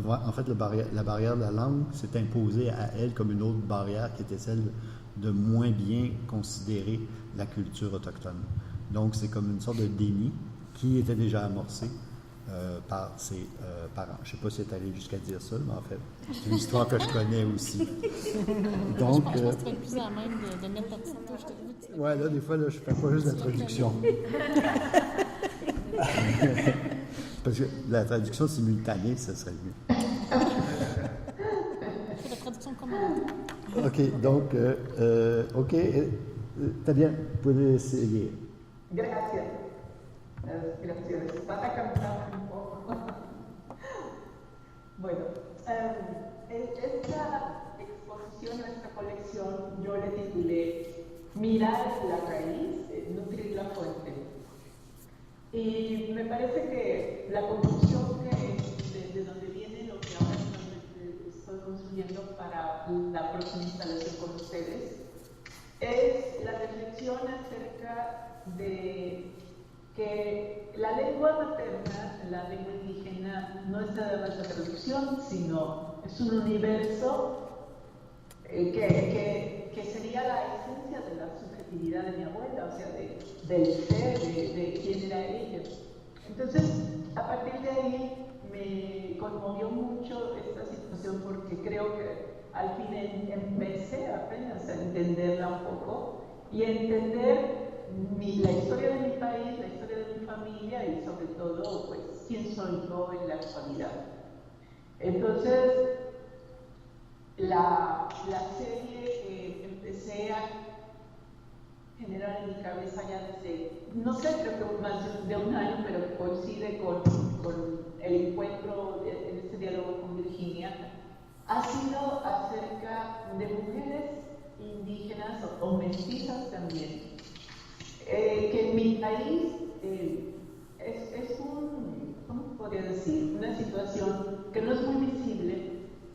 en fait, la barrière de la langue s'est imposée à elle comme une autre barrière qui était celle de moins bien considérer la culture autochtone. Donc, c'est comme une sorte de déni qui était déjà amorcé par ses parents. Je ne sais pas si elle est allée jusqu'à dire ça, mais en fait, c'est une histoire que je connais aussi. Donc, je pense que tu vas être plus à même de mettre ta petite touche de... Ouais, là, des fois, là, je ne fais pas juste la traduction. Parce que la traduction simultanée, ça serait mieux. C'est la traduction commande. OK, donc, OK, très bien, vous pouvez essayer. Gracias. Gracias. Vas a cantar un poco. Bueno, esta exposición, esta colección, yo le titulé Mirar la raíz, nutrir la fuente. Y me parece que la conclusión de donde viene lo que ahora estoy construyendo para la próxima instalación con ustedes es la reflexión acerca de que la lengua materna, la lengua indígena, no es nada más la traducción, sino es un universo que sería la esencia de la subjetividad de mi abuela, o sea, del ser, de quién era ella. Entonces, a partir de ahí me conmovió mucho esta situación porque creo que al fin empecé apenas a entenderla un poco y a entender la historia de mi país, la historia de mi familia y sobre todo, pues, quién soy yo en la actualidad. Entonces, la serie empecé a generar en mi cabeza ya desde, no sé, creo que más de un año, pero coincide con el encuentro en este diálogo con Virginia, ha sido acerca de mujeres indígenas o mestizas también, que en mi país es ¿cómo podría decir? Una situación que no es muy visible,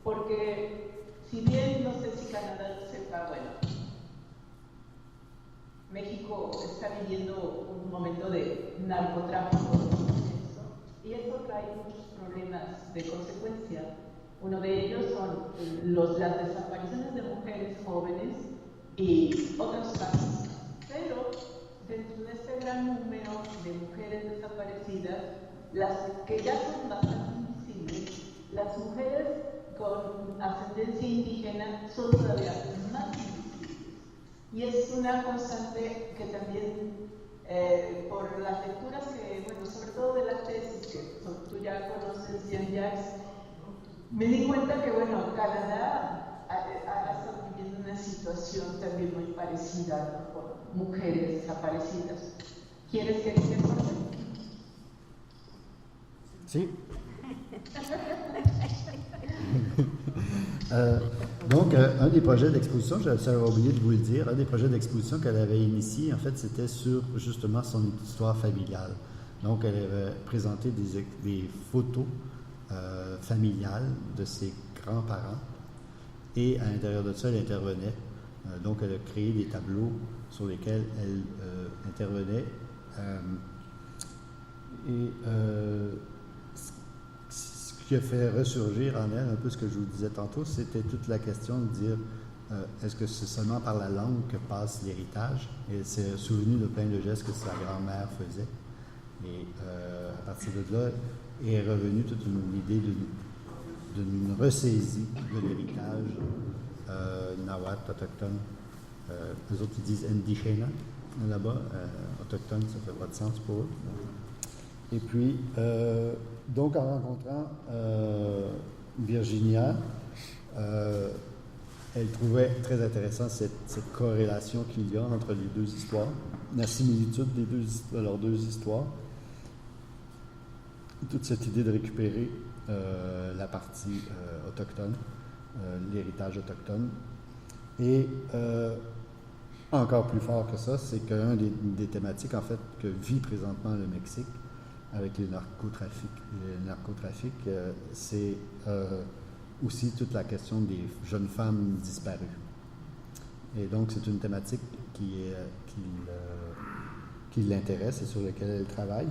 porque si bien no sé si Canadá lo sepa, bueno, México está viviendo un momento de narcotráfico y eso trae muchos problemas de consecuencia. Uno de ellos son las desapariciones de mujeres jóvenes y otros casos. Pero dentro de este gran número de mujeres desaparecidas, las que ya son bastante invisibles las mujeres con ascendencia indígena son todavía más invisibles. Y es una constante que también, por las lecturas que, bueno, sobre todo de la tesis, que tú ya conoces, Jean-Jacques, me di cuenta que, bueno, Canadá ha estado viviendo una situación también muy parecida, ¿no? Con mujeres desaparecidas. ¿Quieres que te cuente? Si. Donc, un des projets d'exposition, j'avais oublié de vous le dire, un des projets d'exposition qu'elle avait initié, en fait, c'était sur justement son histoire familiale. Donc, elle avait présenté des photos familiales de ses grands-parents et à l'intérieur de ça, elle intervenait. Donc, elle a créé des tableaux sur lesquels elle intervenait. Ce qui a fait ressurgir en elle un peu ce que je vous disais tantôt, c'était toute la question de dire est-ce que c'est seulement par la langue que passe l'héritage? Et elle s'est souvenue de plein de gestes que sa grand-mère faisait. Et à partir de là, est revenue toute une idée d'une ressaisie de l'héritage nahuatl, autochtone. Les autres ils disent indigène là-bas, autochtone, ça fait pas de sens pour eux. Et puis, donc en rencontrant Virginia, elle trouvait très intéressant cette corrélation qu'il y a entre les deux histoires, la similitude de leurs deux histoires, toute cette idée de récupérer la partie autochtone, l'héritage autochtone. Et encore plus fort que ça, c'est qu'un des thématiques en fait que vit présentement le Mexique avec les narcotrafics, c'est aussi toute la question des jeunes femmes disparues. Et donc c'est une thématique qui l'intéresse et sur laquelle elle travaille.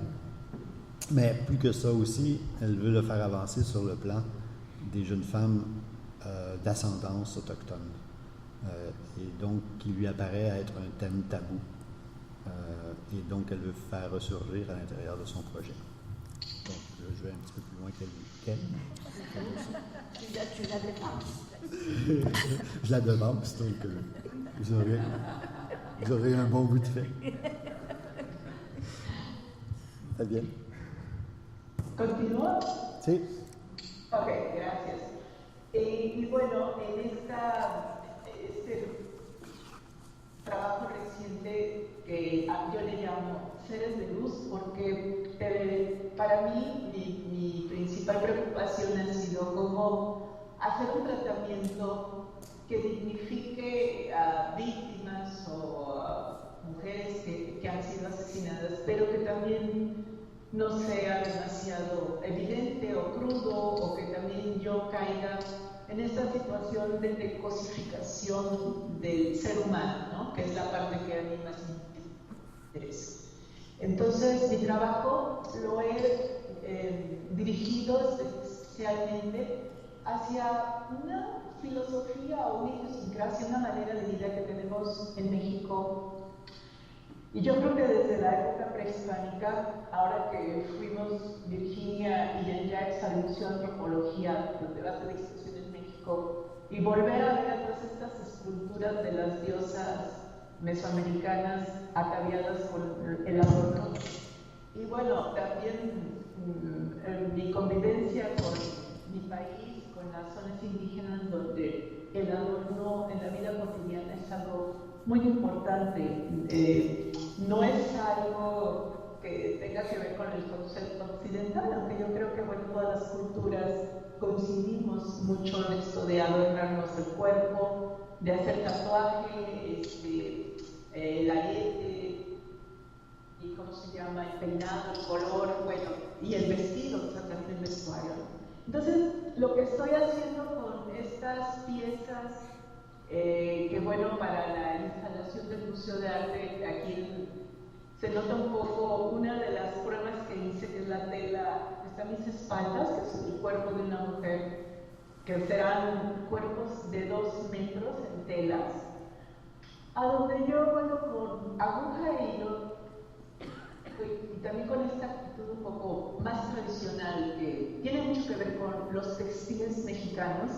Mais plus que ça aussi, elle veut le faire avancer sur le plan des jeunes femmes d'ascendance autochtone. Et donc qui lui apparaît être un thème tabou. Et donc elle veut faire ressurgir à l'intérieur de son projet. Donc je vais un petit peu plus loin qu'elle. Tu la devances. Je la devance, donc vous aurez un bon bout de fait. Fabienne? ¿Continúa? Sí. Ok, gracias. Y bueno, en este trabajo reciente que yo le llamo Seres de Luz, porque para mí mi principal preocupación ha sido cómo hacer un tratamiento que dignifique a víctimas o a mujeres que han sido asesinadas, pero que también no sea demasiado evidente o crudo, o que también yo caiga en esta situación de cosificación del ser humano, ¿no? Que es la parte que a mí más me interesa. Entonces, mi trabajo lo he dirigido especialmente hacia una filosofía o una idiosincrasia, una manera de vida que tenemos en México. Y yo creo que desde la época prehispánica, ahora que fuimos Virginia y Jean-Jacques al Museo de Antropología, donde va a hacer exposición en México, y volver a ver todas estas esculturas de las diosas mesoamericanas ataviadas con el adorno. Y bueno, también mi convivencia con mi país, con las zonas indígenas, donde el adorno en la vida cotidiana es algo muy importante. No es algo que tenga que ver con el concepto occidental, aunque yo creo que bueno, todas las culturas coincidimos mucho en esto de adornarnos el cuerpo, de hacer tatuaje, el arete, y cómo se llama, el peinado, el color, bueno, y el vestido, o sea, también el vestuario. Entonces, lo que estoy haciendo con estas piezas, que bueno, para la instalación del Museo de Arte, aquí se nota un poco una de las pruebas que hice, que es la tela, está a mis espaldas, que es el cuerpo de una mujer, que serán cuerpos de 2 metros en telas, a donde yo, bueno, con aguja e hilo, plástico y también con esta actitud un poco más tradicional que tiene mucho que ver con los textiles mexicanos,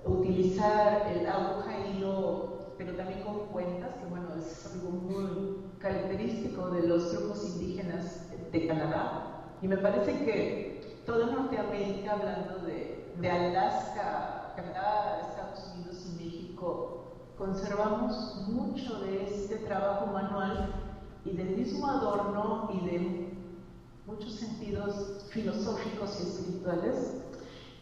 utilizar el aguja y hilo, pero también con cuentas, que bueno, es algo muy característico de los grupos indígenas de Canadá. Y me parece que toda Norteamérica, hablando de Alaska, Canadá, Estados Unidos y México, conservamos mucho de este trabajo manual y del mismo adorno y de muchos sentidos filosóficos y espirituales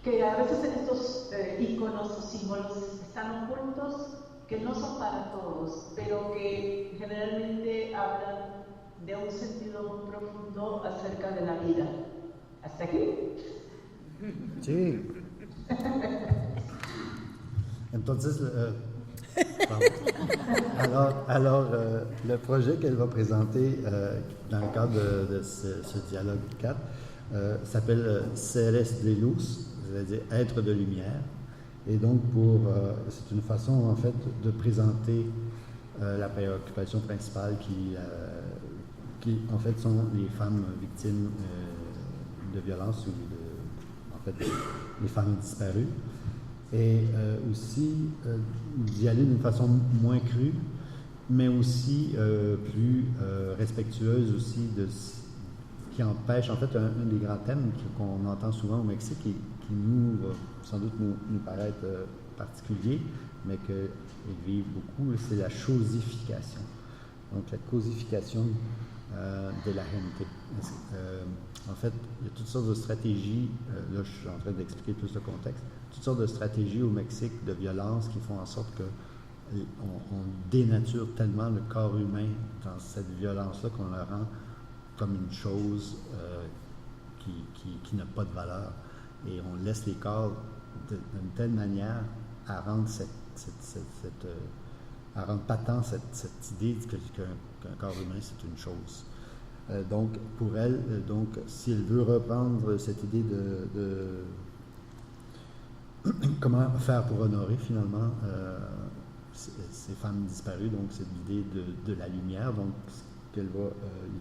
que a veces en estos íconos o símbolos están ocultos, que no son para todos, pero que generalmente hablan de un sentido muy profundo acerca de la vida. ¿Hasta aquí? Sí. Entonces, alors le projet qu'elle va présenter dans le cadre de ce dialogue 4 s'appelle Seres de Luz, c'est-à-dire être de lumière. Et donc, c'est une façon en fait de présenter la préoccupation principale qui en fait sont les femmes victimes de violences ou en fait les femmes disparues. Et aussi d'y aller d'une façon moins crue, mais aussi plus respectueuse aussi qui empêche, en fait, un des grands thèmes qu'on entend souvent au Mexique et qui nous, sans doute, nous paraître particulier, mais qu'ils vivent beaucoup, c'est la chosification. Donc, la cosification de la gente. En fait, il y a toutes sortes de stratégies, là je suis en train d'expliquer plus le contexte, toutes sortes de stratégies au Mexique de violence qui font en sorte qu'on dénature tellement le corps humain dans cette violence-là qu'on le rend comme une chose qui n'a pas de valeur. Et on laisse les corps d'une telle manière à rendre à rendre patent cette idée qu'un corps humain c'est une chose. Donc, pour elle, si elle veut reprendre cette idée de comment faire pour honorer finalement ces femmes disparues, donc c'est l'idée de la lumière, donc ce qu'elle va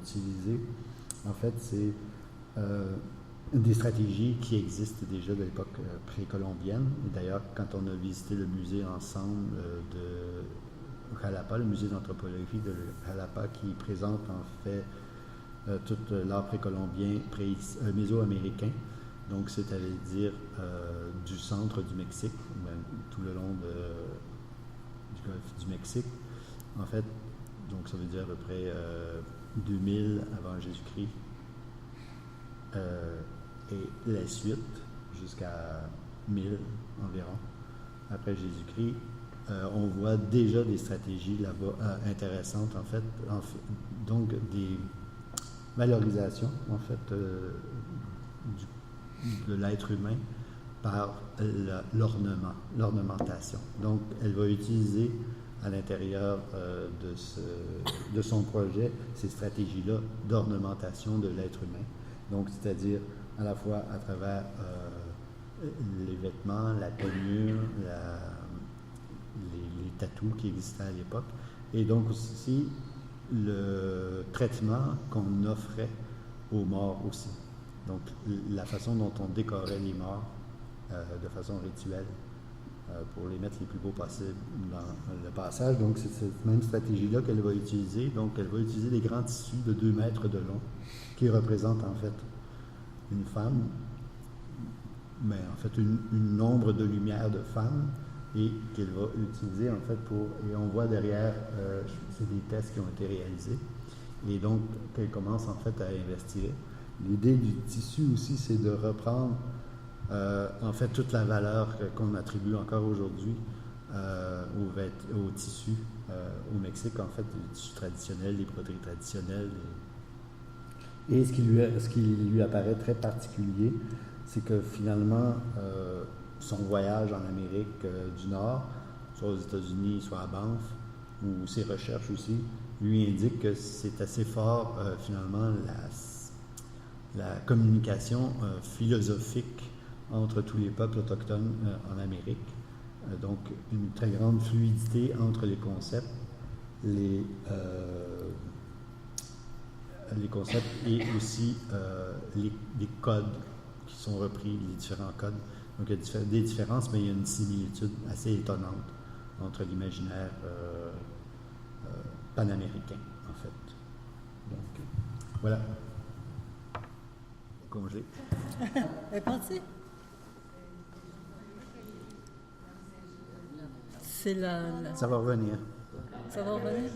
utiliser, en fait, c'est des stratégies qui existent déjà de l'époque précolombienne. Et d'ailleurs, quand on a visité le musée ensemble de Jalapa, le musée d'anthropologie de Jalapa, qui présente en fait tout l'art précolombien, mésoaméricain, donc c'est-à-dire du centre du Mexique, même tout le long du golfe du Mexique, en fait, donc ça veut dire à peu près 2000 avant Jésus-Christ, et la suite jusqu'à 1000 environ après Jésus-Christ. On voit déjà des stratégies là-bas intéressantes, en fait, donc des valorisation en fait de l'être humain par l'ornementation. Donc, elle va utiliser à l'intérieur de son projet ces stratégies-là d'ornementation de l'être humain. Donc, c'est-à-dire à la fois à travers les vêtements, la tenue, les tatous qui existaient à l'époque, et donc aussi le traitement qu'on offrait aux morts aussi. Donc, la façon dont on décorait les morts de façon rituelle pour les mettre les plus beaux possibles dans le passage. Donc, c'est cette même stratégie-là qu'elle va utiliser. Donc, elle va utiliser des grands tissus de 2 mètres de long qui représentent en fait une femme, mais en fait une ombre de lumière de femme, et qu'elle va utiliser en fait et on voit derrière, c'est des tests qui ont été réalisés, et donc qu'elle commence en fait à investir. L'idée du tissu aussi, c'est de reprendre en fait toute la valeur qu'on attribue encore aujourd'hui au tissu au Mexique, en fait, les tissus traditionnels, les broderies traditionnelles. Et ce qui lui apparaît très particulier, c'est que finalement, son voyage en Amérique du Nord, soit aux États-Unis, soit à Banff, ou ses recherches aussi, lui indiquent que c'est assez fort, finalement, la communication philosophique entre tous les peuples autochtones en Amérique. Donc, une très grande fluidité entre les concepts, les concepts et aussi les codes qui sont repris, les différents codes. Donc, il y a des différences, mais il y a une similitude assez étonnante entre l'imaginaire panaméricain, en fait. Donc, voilà. Congé. Elle est partie. C'est Ça va revenir. Ça va revenir?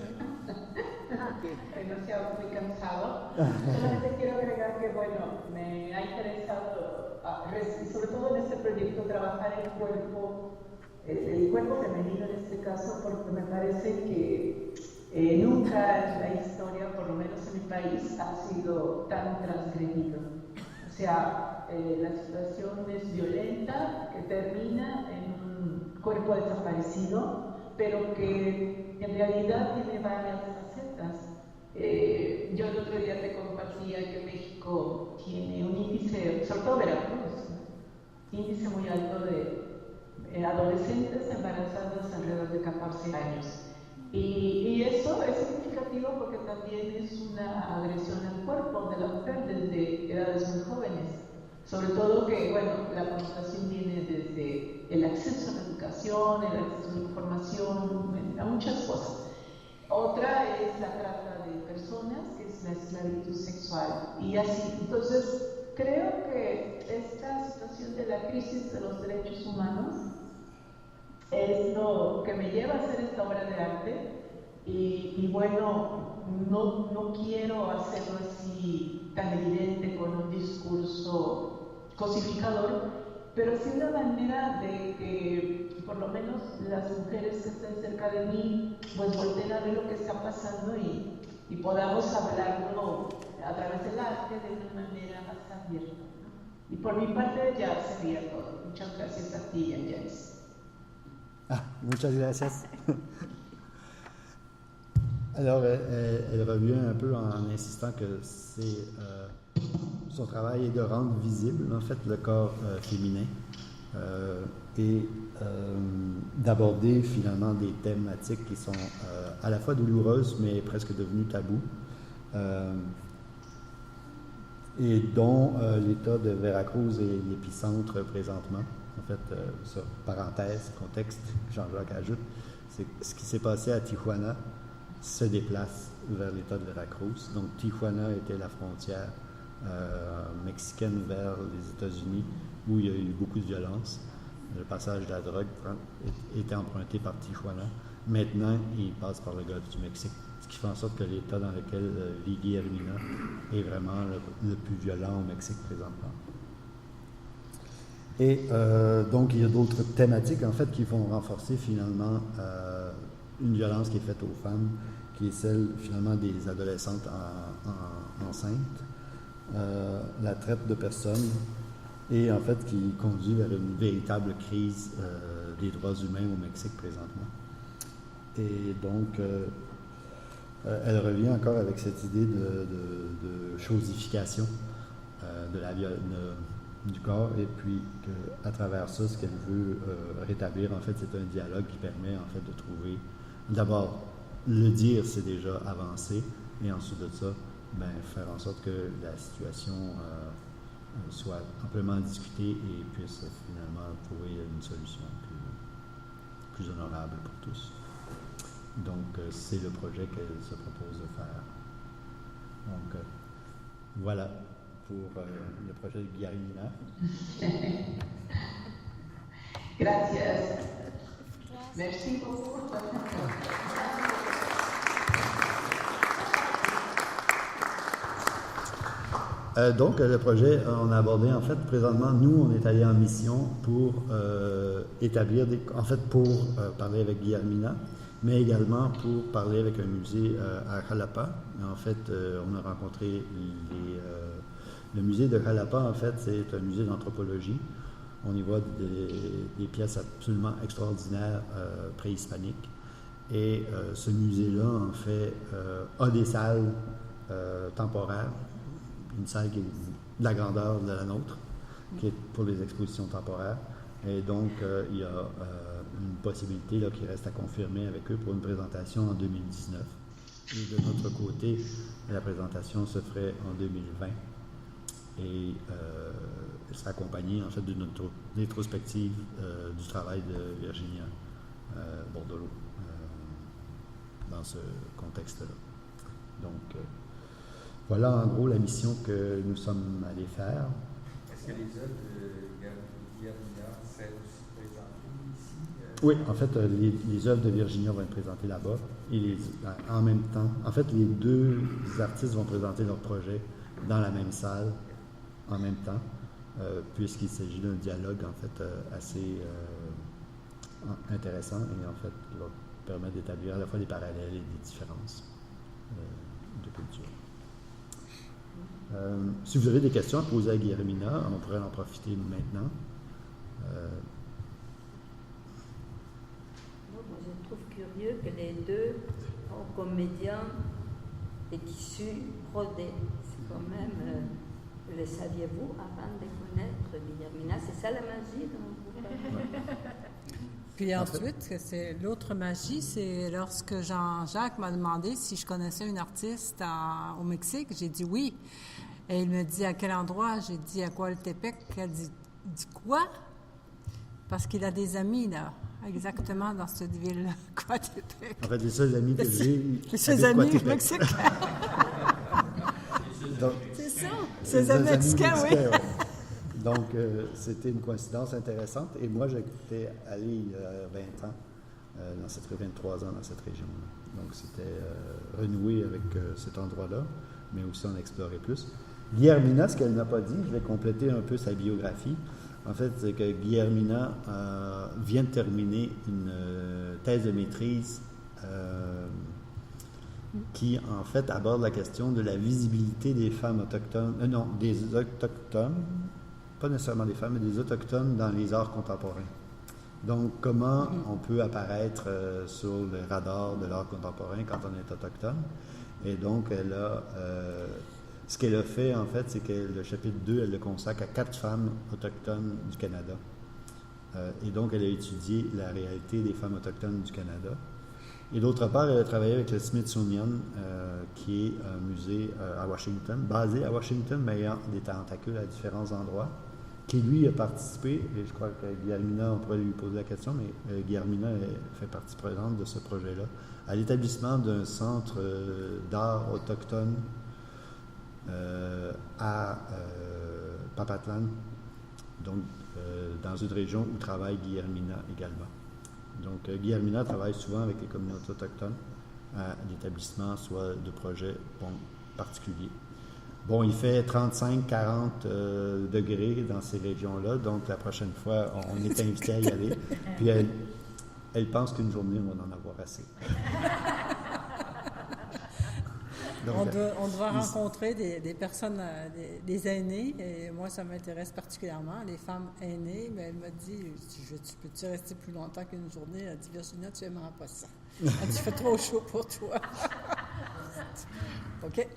Demasiado muy cansado. Solamente quiero agregar que, bueno, me ha interesado, y sobre todo en este proyecto, trabajar el cuerpo femenino en este caso, porque me parece que nunca en la historia, por lo menos en mi país, ha sido tan transgredido. O sea, la situación es violenta, que termina en un cuerpo desaparecido, pero que en realidad tiene varias facetas. Yo el otro día te compartía que México tiene un índice, sobre todo Veracruz, índice muy alto de adolescentes embarazadas alrededor de 14 años. Y eso es significativo porque también es una agresión al cuerpo de la mujer desde edades muy jóvenes. Sobre todo que, bueno, la connotación viene desde el acceso a la educación, el acceso a la información, a muchas cosas. Otra es la trata de personas, que es la esclavitud sexual, y así. Entonces, creo que esta situación de la crisis de los derechos humanos es lo que me lleva a hacer esta obra de arte. Y bueno, no quiero hacerlo así tan evidente con un discurso cosificador, pero sí una manera de que por lo menos las mujeres que estén cerca de mí pues volteen a ver lo que está pasando y podamos hablarlo a través del arte de una manera más abierta, ¿no? Y por mi parte ya sería todo. Muchas gracias a ti, Janice. Muchas gracias. Alors, elle revient un peu en insistant que son travail est de rendre visible, en fait, le corps féminin et d'aborder finalement des thématiques qui sont à la fois douloureuses, mais presque devenues tabous, et dont l'État de Veracruz est l'épicentre présentement. En fait, ça, parenthèse, contexte, Jean-Jacques ajoute, c'est ce qui s'est passé à Tijuana se déplace vers l'État de Veracruz. Donc, Tijuana était la frontière mexicaine vers les États-Unis, où il y a eu beaucoup de violence. Le passage de la drogue était emprunté par Tijuana. Maintenant, il passe par le golfe du Mexique, ce qui fait en sorte que l'État dans lequel vit Guillermina est vraiment le plus violent au Mexique présentement. Et donc, il y a d'autres thématiques, en fait, qui vont renforcer finalement une violence qui est faite aux femmes, qui est celle, finalement, des adolescentes enceintes, la traite de personnes, et en fait, qui conduit vers une véritable crise des droits humains au Mexique présentement. Et donc, elle revient encore avec cette idée de chosification du corps, et puis qu'à travers ça, ce qu'elle veut rétablir, en fait, c'est un dialogue qui permet, en fait, de trouver, d'abord, le dire, c'est déjà avancé, et ensuite de ça, faire en sorte que la situation soit amplement discutée et puisse finalement trouver une solution plus honorable pour tous. Donc, c'est le projet qu'elle se propose de faire. Donc, voilà pour le projet de Guillermina. Gracias. Merci beaucoup. Donc, le projet, on a abordé, en fait, présentement, nous, on est allé en mission pour établir pour parler avec Guillermina, mais également pour parler avec un musée à Jalapa. En fait, on a rencontré le musée de Jalapa, en fait, c'est un musée d'anthropologie. On y voit des pièces absolument extraordinaires préhispaniques. Et ce musée-là, en fait, a des salles temporaires, une salle qui est de la grandeur de la nôtre, qui est pour les expositions temporaires. Et donc, il y a une possibilité là, qui reste à confirmer avec eux pour une présentation en 2019. Et de notre côté, la présentation se ferait en 2020 et elle sera accompagnée en fait d'une rétrospective du travail de Virginia Bordolo dans ce contexte-là. Donc, voilà en gros la mission que nous sommes allés faire. Est-ce que les œuvres de Virginia seraient aussi présentées ici? Oui, en fait, les œuvres de Virginia vont être présentées là-bas. Et en même temps, en fait, les deux artistes vont présenter leur projet dans la même salle en même temps, puisqu'il s'agit d'un dialogue en fait assez intéressant et en fait qui va permettre d'établir à la fois des parallèles et des différences de culture. Si vous avez des questions à poser à Guillermina, on pourrait en profiter maintenant. Moi, je trouve curieux que les deux ont comme médium des tissus brodés. C'est quand même, le saviez-vous avant de connaître Guillermina? C'est ça la magie dont vous parlez? Puis ensuite, c'est l'autre magie, c'est lorsque Jean-Jacques m'a demandé si je connaissais une artiste au Mexique. J'ai dit oui. Et il me dit à quel endroit? J'ai dit à Coatepec. Elle dit quoi? Parce qu'il a des amis là, exactement dans cette ville, Coatepec. En fait, les seuls amis que j'ai. Les seuls amis au Mexique. C'est ça. Ses amis mexicains, oui. Ouais. Donc, c'était une coïncidence intéressante. Et moi, j'étais allé il y a 20 ans, 23 ans dans cette région-là. Donc, c'était renouer avec cet endroit-là, mais aussi en explorer plus. Guillermina, ce qu'elle n'a pas dit, je vais compléter un peu sa biographie. En fait, c'est que Guillermina vient de terminer une thèse de maîtrise qui, en fait, aborde la question de la visibilité des femmes autochtones, des autochtones, pas nécessairement des femmes, mais des autochtones dans les arts contemporains. Donc, comment on peut apparaître sur le radar de l'art contemporain quand on est autochtone. Et donc, elle a... ce qu'elle a fait, en fait, c'est que le chapitre 2, elle le consacre à 4 femmes autochtones du Canada. Et donc, elle a étudié la réalité des femmes autochtones du Canada. Et d'autre part, elle a travaillé avec le Smithsonian, qui est un musée à Washington, basé à Washington, mais ayant des tentacules à différents endroits, qui, lui, a participé, et je crois que Guillermina, on pourrait lui poser la question, mais Guillermina fait partie prenante de ce projet-là, à l'établissement d'un centre d'art autochtone à Papatlan, donc dans une région où travaille Guillermina également. Donc Guillermina travaille souvent avec les communautés autochtones à l'établissement soit de projets particuliers. Bon, il fait 35-40 degrés dans ces régions-là, donc la prochaine fois, on est invité à y aller. Puis elle pense qu'une journée, on va en avoir assez. Donc, on doit rencontrer des personnes, des aînés, et moi, ça m'intéresse particulièrement, les femmes aînées. Mais elle m'a dit, peux-tu rester plus longtemps qu'une journée? Elle a dit, Virginia, tu n'aimeras pas ça. Elle dit, il fait trop chaud pour toi. OK.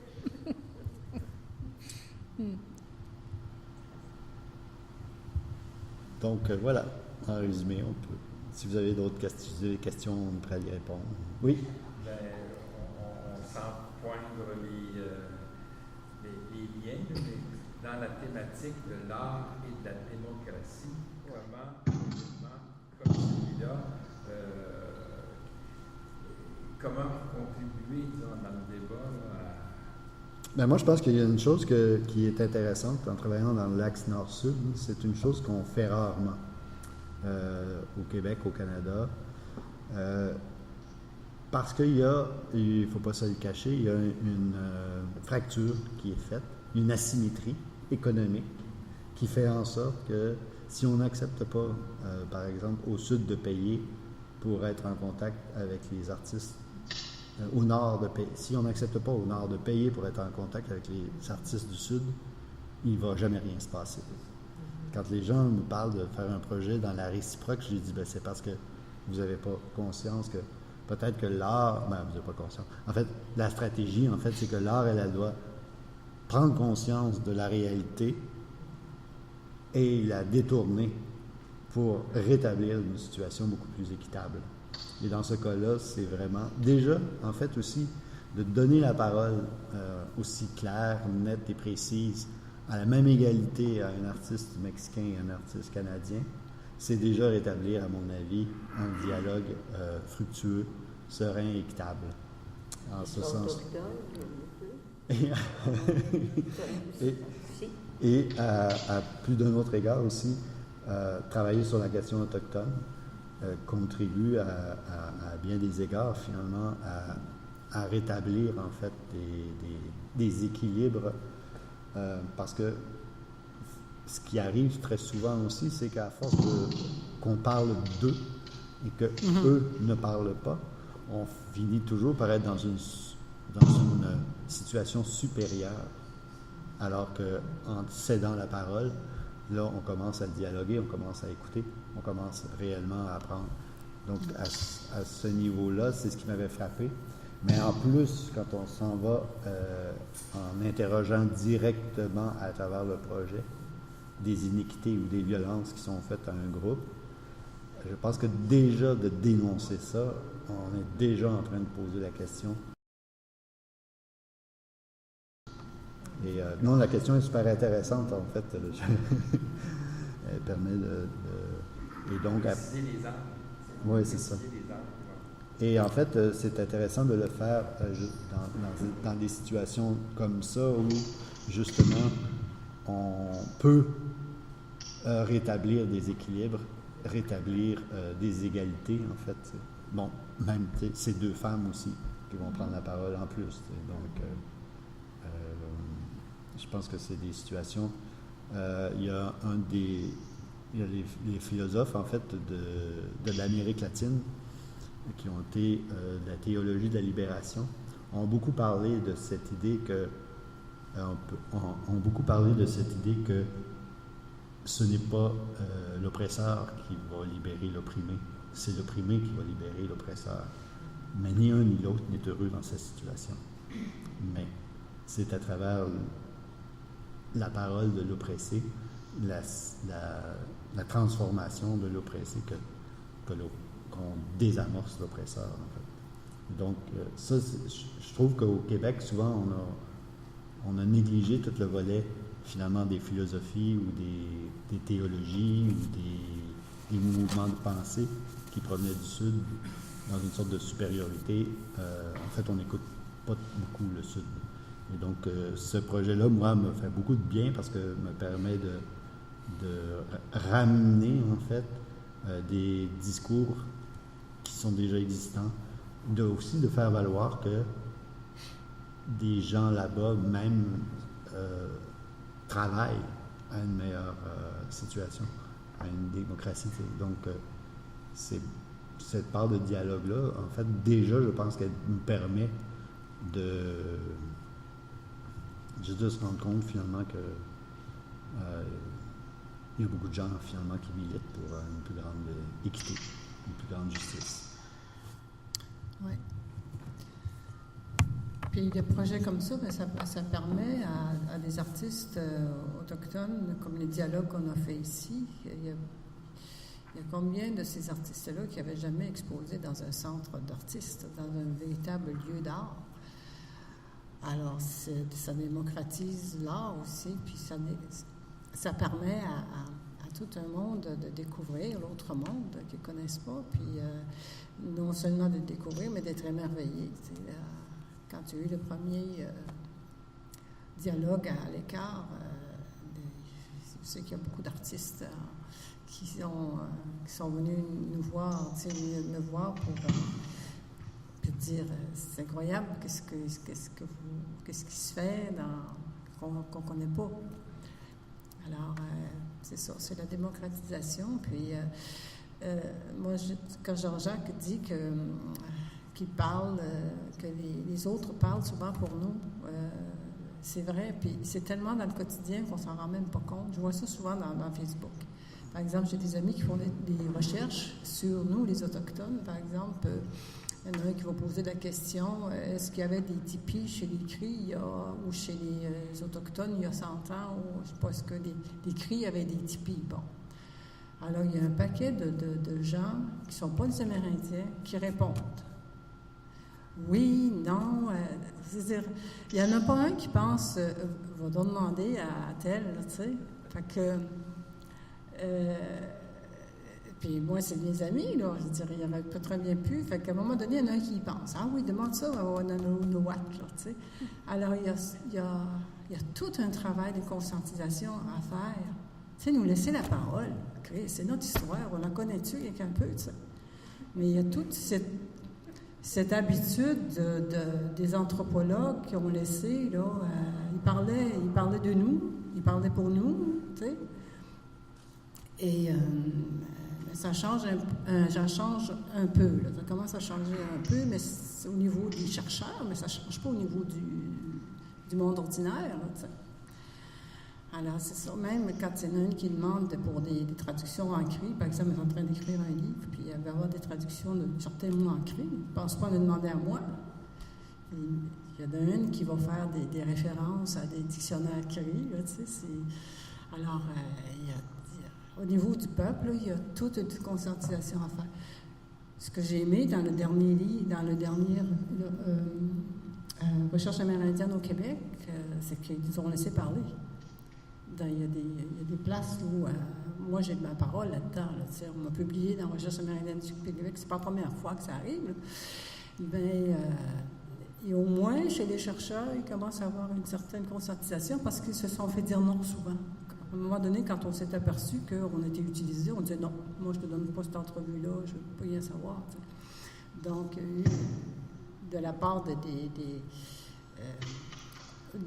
Donc, voilà, en résumé, on peut. Si vous avez d'autres questions, on est prêt à y répondre. Oui? On s'empoindre les liens, mais dans la thématique de l'art et de la démocratie, vraiment, comme celui-là, comment contribuer dans le débat Ben moi, je pense qu'il y a une chose qui est intéressante en travaillant dans l'axe nord-sud. C'est une chose qu'on fait rarement au Québec, au Canada. Parce qu'il ne faut pas se le cacher, il y a une fracture qui est faite, une asymétrie économique qui fait en sorte que si on n'accepte pas, par exemple, au sud de payer pour être en contact avec les artistes, au nord de payer, si on n'accepte pas au nord de payer pour être en contact avec les artistes du sud, il ne va jamais rien se passer. Quand les gens me parlent de faire un projet dans la réciproque, je leur dis, c'est parce que vous n'avez pas conscience que peut-être que l'art, vous n'avez pas conscience. En fait, la stratégie, en fait, c'est que l'art, elle doit prendre conscience de la réalité et la détourner pour rétablir une situation beaucoup plus équitable. Et dans ce cas-là, c'est vraiment... Déjà, en fait aussi, de donner la parole aussi claire, nette et précise, à la même égalité à un artiste mexicain et un artiste canadien, c'est déjà rétablir, à mon avis, un dialogue fructueux, serein et équitable. En ce sens. Et à plus d'un autre égard aussi, travailler sur la question autochtone contribue à bien des égards, finalement, à rétablir, en fait, des équilibres. Parce que ce qui arrive très souvent aussi, c'est qu'à force qu'on parle d'eux et qu'eux ne parlent pas, on finit toujours par être dans une situation supérieure. Alors qu'en cédant la parole, là, on commence à dialoguer, on commence à écouter, on commence réellement à apprendre. Donc, à ce niveau-là, c'est ce qui m'avait frappé. Mais en plus, quand on s'en va en interrogeant directement à travers le projet des iniquités ou des violences qui sont faites à un groupe, je pense que déjà de dénoncer ça, on est déjà en train de poser la question. Et non, la question est super intéressante, en fait. Elle permet et donc... Oui, c'est ça. Et en fait, c'est intéressant de le faire dans des situations comme ça où, justement, on peut rétablir des équilibres, rétablir des égalités, en fait. Bon, même ces deux femmes aussi qui vont prendre la parole en plus. Donc, je pense que c'est des situations... il y a les philosophes, en fait, de l'Amérique latine qui ont été de la théologie de la libération, ont beaucoup parlé de cette idée que ce n'est pas l'oppresseur qui va libérer l'opprimé, c'est l'opprimé qui va libérer l'oppresseur. Mais ni un ni l'autre n'est heureux dans cette situation. Mais c'est à travers la parole de l'oppressé, la transformation de l'oppressé qu'on désamorce l'oppresseur, en fait. Donc, ça, je trouve qu'au Québec, souvent, on a négligé tout le volet, finalement, des philosophies ou des théologies ou des mouvements de pensée qui provenaient du Sud dans une sorte de supériorité. En fait, on n'écoute pas beaucoup le Sud. Et donc, ce projet-là, moi, me fait beaucoup de bien parce que me permet de ramener, en fait, des discours qui sont déjà existants, aussi de faire valoir que des gens là-bas, même, travaillent à une meilleure situation, à une démocratie. Donc, cette part de dialogue-là, en fait, déjà, je pense qu'elle nous permet juste de se rendre compte, finalement, que il y a beaucoup de gens, finalement, qui militent pour une plus grande équité, une plus grande justice. Oui. Puis des projets comme ça, bien, ça permet à des artistes autochtones, comme les dialogues qu'on a fait ici, il y a combien de ces artistes-là qui n'avaient jamais exposé dans un centre d'artistes, dans un véritable lieu d'art? Alors, ça démocratise l'art aussi, puis ça permet à tout un monde de découvrir l'autre monde qu'ils ne connaissent pas, puis non seulement de le découvrir, mais d'être émerveillés. Quand tu as eu le premier dialogue à l'écart, je sais qu'il y a beaucoup d'artistes qui sont venus nous voir, me voir pour dire c'est incroyable, qu'est-ce qui se fait qu'on ne connaît pas. Alors, c'est ça, c'est la démocratisation. Puis, moi, quand Jean-Jacques dit qu'il parle, que les autres parlent souvent pour nous, c'est vrai. Puis, c'est tellement dans le quotidien qu'on s'en rend même pas compte. Je vois ça souvent dans Facebook. Par exemple, j'ai des amis qui font des recherches sur nous, les Autochtones. Par exemple, il y en a un qui va poser la question, est-ce qu'il y avait des tipis chez les Cris ou chez les Autochtones il y a 100 ans, ou je ne sais pas, est-ce que les Cris avaient des tipis? Bon. Alors, il y a un paquet de gens qui ne sont pas des Amérindiens qui répondent. oui, non. C'est-à-dire, il n'y en a pas un qui pense, va donc demander à tel, là, tu sais. Fait que, puis moi, c'est mes amis, là, je dirais, il y en a pas très bien pu. Fait qu'à un moment donné, il y en a un qui y pense. Ah oui, demande ça à Nanuat, là, tu sais. Alors, il y a tout un travail de conscientisation à faire. Tu sais, nous laisser la parole. Okay, c'est notre histoire, on la connaît-tu, il y a qu'un peu, tu sais. Mais il y a toute cette habitude des anthropologues qui ont laissé, là, ils parlaient de nous, ils parlaient pour nous, tu sais. Et ça change un peu, là. Ça commence à changer un peu, mais c'est au niveau des chercheurs, mais ça ne change pas au niveau du monde ordinaire, là, tu sais. Alors, c'est ça, même quand il y en a une qui demande pour des traductions en cri, par exemple, elle est en train d'écrire un livre, puis elle va avoir des traductions de certains mots en cri, je ne pense pas me demander à moi. Et il y en a une qui va faire des références à des dictionnaires cri, là, tu sais, alors, au niveau du peuple, là, il y a toute une conscientisation à faire. Ce que j'ai aimé dans le dernier Recherche amérindienne au Québec, c'est qu'ils ont laissé parler. Il y a des places où moi j'ai ma parole là-dedans. Là, on m'a publié dans Recherche amérindienne du Québec, c'est pas la première fois que ça arrive. Là. Ben, et au moins, chez les chercheurs, ils commencent à avoir une certaine conscientisation parce qu'ils se sont fait dire non souvent. À un moment donné, quand on s'est aperçu qu'on était utilisé, on disait non, moi je ne te donne pas cette entrevue-là, je ne veux pas rien savoir. T'sais. Donc, de la part des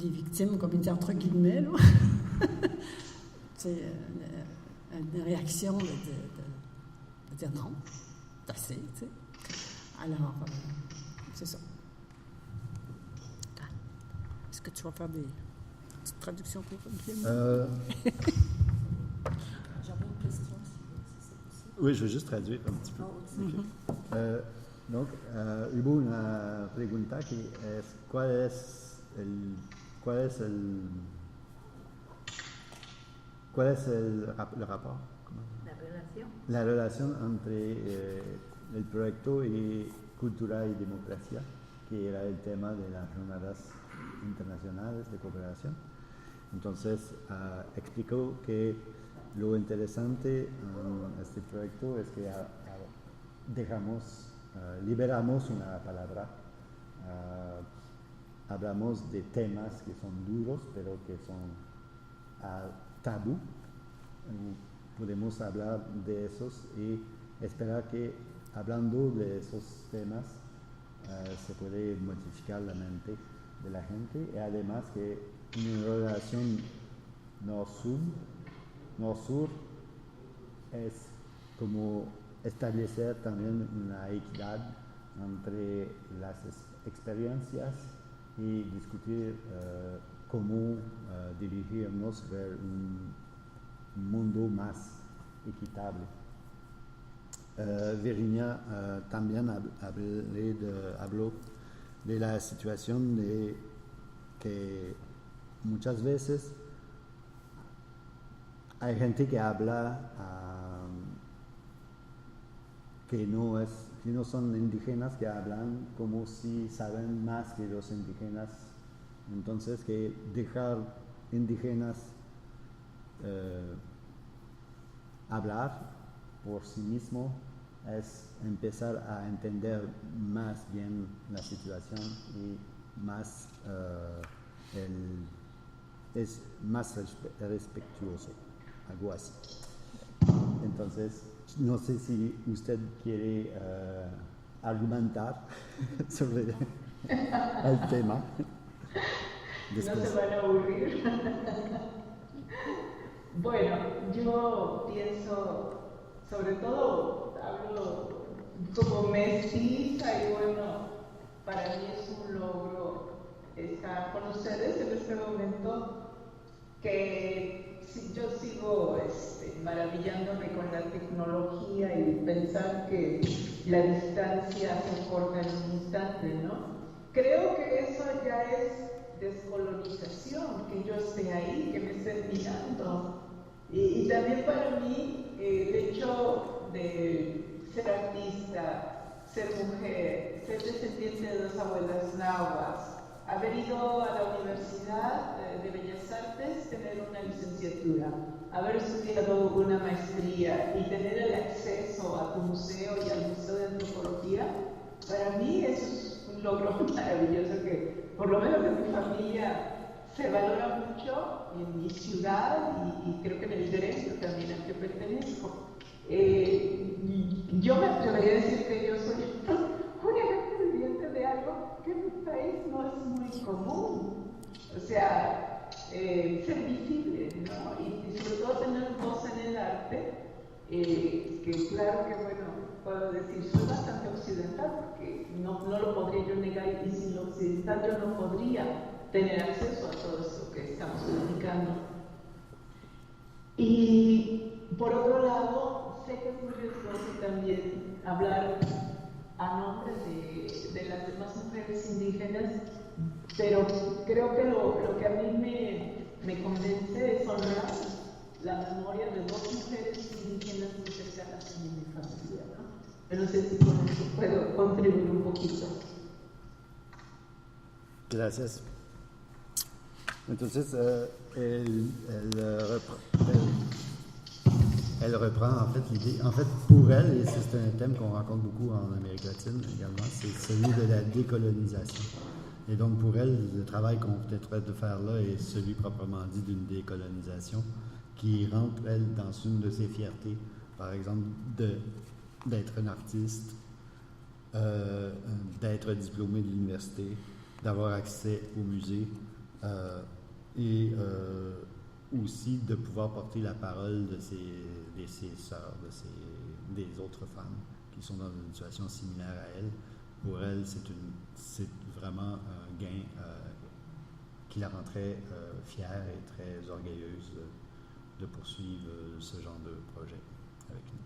victimes, comme il dit entre guillemets, là. C'est une réaction de dire non, c'est assez, tu sais. Alors, c'est ça. Est-ce que tu vas faire des petites traductions pour Guillaume? J'avais une question, si c'est possible. Oui, je vais juste traduire un petit peu. Oh, okay. Donc, hubo una pregunta que es ¿cuál es le rapport? La relación entre el proyecto y Cultura y Democracia, que era el tema de las jornadas internacionales de cooperación. Entonces, explicó que lo interesante en este proyecto es que liberamos una palabra, hablamos de temas que son duros, pero que son tabú. Podemos hablar de esos y esperar que hablando de esos temas se puede modificar la mente de la gente y además que una relación nor-sur es como establecer también una equidad entre las experiencias y discutir cómo dirigirnos ver un mundo más equitable. Virginia también habló de la situación de que muchas veces hay gente que habla que no son indígenas, que hablan como si saben más que los indígenas. Entonces, que dejar indígenas hablar por sí mismo es empezar a entender más bien la situación y más es más respetuoso, algo así. Entonces, no sé si usted quiere argumentar sobre el tema. Después. No se van a aburrir. Bueno, yo pienso, sobre todo hablo como mestiza y bueno, para mí es un logro estar con ustedes en este momento que yo sigo maravillándome con la tecnología y pensar que la distancia se corta en un instante, ¿no? Creo que eso ya es descolonización, que yo esté ahí, que me estén mirando. Y también para mí el hecho de ser artista, ser mujer, ser descendiente de dos abuelas nahuas, haber ido a la Universidad de Bellas Artes, tener una licenciatura, haber estudiado una maestría y tener el acceso a tu museo y al Museo de Antropología, para mí eso es un logro maravilloso que por lo menos en mi familia se valora mucho, en mi ciudad y creo que en el Gremio también al que pertenezco. Yo me atrevería a decir que yo soy un ejemplo viviente de algo que en mi país no es muy común. O sea, ser visible, ¿no? Y sobre todo tener voz en el arte, que claro que, bueno, puedo decir, soy bastante occidental, porque no lo podría yo negar, y sin lo occidental yo no podría tener acceso a todo esto que estamos platicando. Y por otro lado, sé que es muy riesgoso también hablar a nombre de las demás mujeres indígenas, pero creo que lo que a mí me convence es honrar la memoria de dos mujeres indígenas muy cercanas a mi familia, ¿no? Yo no sé si con eso puedo contribuir un poquito. Gracias. Entonces, elle reprend en fait l'idée. En fait, pour elle, et c'est un thème qu'on rencontre beaucoup en Amérique latine également, c'est celui de la décolonisation. Et donc, pour elle, le travail qu'on est en train de faire là est celui proprement dit d'une décolonisation qui rentre, elle, dans une de ses fiertés, par exemple, d'être une artiste, d'être diplômée de l'université, d'avoir accès au musée et aussi de pouvoir porter la parole de ses sœurs, des autres femmes qui sont dans une situation similaire à elle. Pour elle, c'est vraiment un gain qui la rend très fière et très orgueilleuse de poursuivre ce genre de projet avec nous.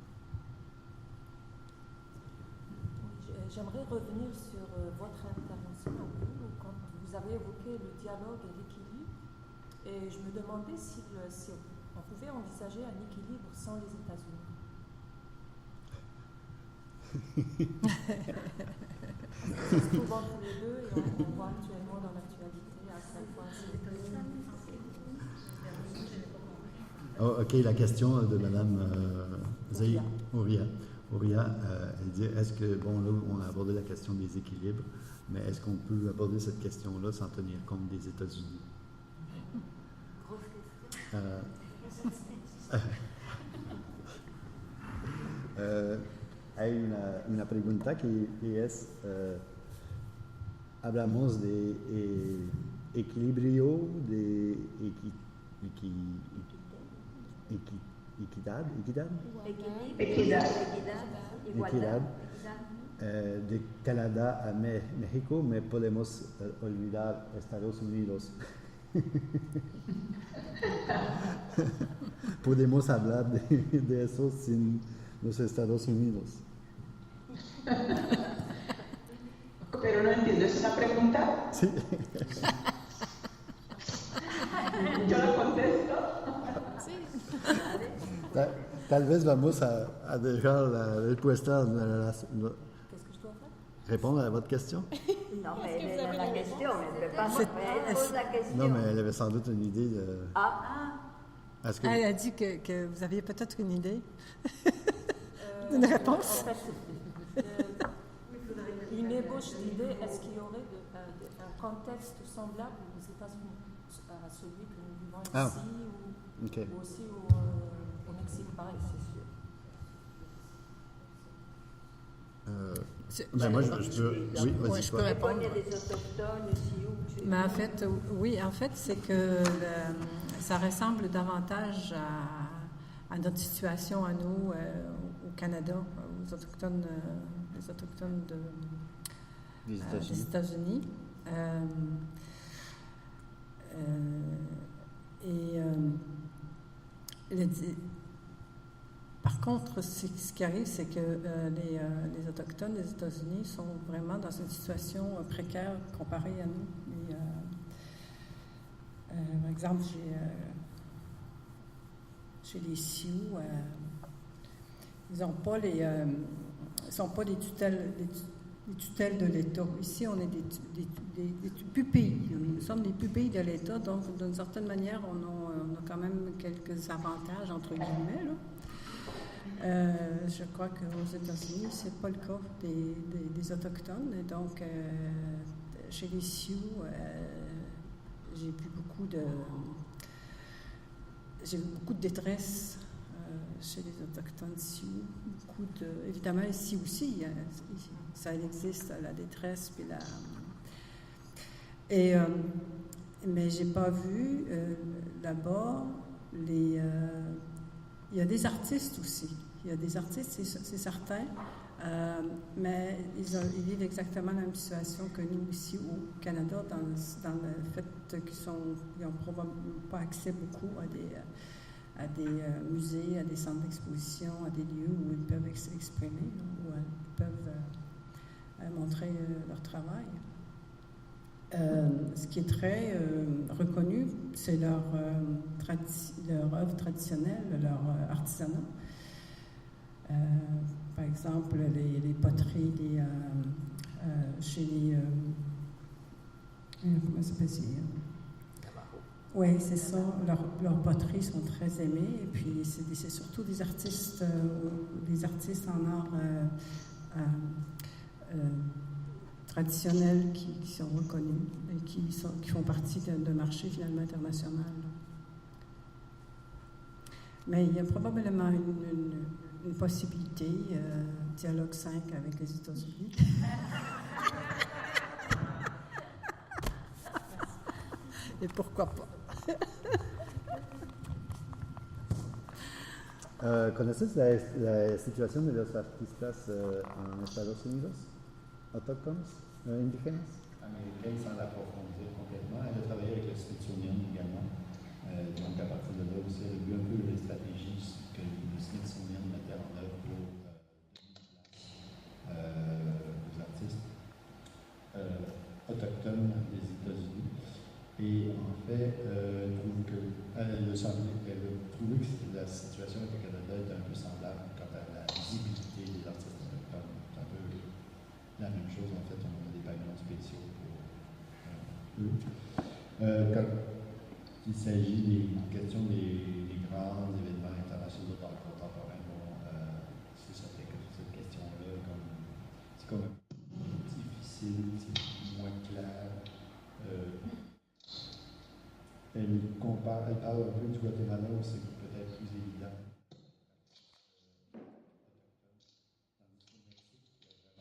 J'aimerais revenir sur votre intervention à vous, quand vous avez évoqué le dialogue et l'équilibre, et je me demandais si on pouvait envisager un équilibre sans les États-Unis. Ça se trouve entre les deux, et on voit actuellement dans l'actualité à quel point c'est... Oh, OK, la question de Mme Ouria, elle dit, est-ce que, bon, là, on a abordé la question des équilibres, mais est-ce qu'on peut aborder cette question-là sans tenir compte des États-Unis? Hay una pregunta que es, hablamos de equilibrio, de equidad, de Canadá a México, mais podemos olvidar Estados Unidos. Podemos hablar de eso sin los Estados Unidos. Pero no entiendo, ¿es una pregunta? Sí. Yo lo contesto. Sí. Tal vez vamos a dejar la respuesta. Qu'est-ce que je dois faire? Répondre à votre question? Non, mais elle est dans la question, elle ne peut pas elle pose la question. Non, mais elle avait sans doute une idée de... Est-ce que... Elle a dit que vous aviez peut-être une idée. Une réponse? En fait, une ébauche d'idée, est-ce qu'il y aurait un contexte semblable aux États-Unis à celui que nous vivons ici ou aussi au Mexique, pareil, c'est sûr. Ben moi, je peux... Oui, vas-y, je peux répondre. Il y a des autochtones ici. Mais en fait, oui, en fait, c'est que ça ressemble davantage à notre situation à nous au Canada, aux autochtones, les autochtones des États-Unis. Par contre, ce qui arrive, c'est que les Autochtones des États-Unis sont vraiment dans une situation précaire comparée à nous. Par exemple, chez les Sioux, ils n'ont pas sont pas des tutelles de l'État. Ici, on est des pupilles. Nous sommes des pupilles de l'État, donc d'une certaine manière, on a quand même quelques avantages, entre guillemets, là. Je crois qu'aux États-Unis, c'est pas le cas des Autochtones. Et donc, chez les Sioux, j'ai vu beaucoup de détresse chez les Autochtones Sioux. Évidemment, ici aussi, ça existe, la détresse. Puis mais j'ai pas vu là-bas il y a des artistes aussi. Il y a des artistes, c'est certain, mais ils vivent exactement la même situation que nous ici au Canada, dans le fait qu'ils n'ont probablement pas accès beaucoup à des musées, à des centres d'exposition, à des lieux où ils peuvent s'exprimer, où ils peuvent montrer leur travail. Ce qui est très reconnu, c'est leur œuvre traditionnelle, leur artisanat. Par exemple, les poteries, chez les... comment ça s'appelle? Oui, c'est ça. Leurs poteries sont très aimées. Et puis, c'est surtout des artistes en art traditionnels qui sont reconnus et qui font partie d'un marché finalement international. Mais il y a probablement une possibilité, dialogue 5 avec les États-Unis. Et pourquoi pas? ¿Conoces la situación de los artistas en Estados Unidos? Autóctones, indígenas? Américaine sans l'approfondir complètement. Elle a travaillé avec le Smithsonian également. Donc, à partir de là aussi, elle a vu un peu les stratégies que le Smithsonian mettait en œuvre pour les artistes autochtones des États-Unis. Et en fait, elle a trouvé que la situation avec le Canada était un peu semblable quant à la visibilité des artistes autochtones. C'est un peu la même chose, en fait, on a des pavillons spéciaux pour eux. Quand il s'agit des questions des grands événements internationaux d'art contemporain, c'est ça, cette question-là, c'est comme difficile, c'est moins clair. Elle parle un peu du Guatemala où c'est peut-être plus évident.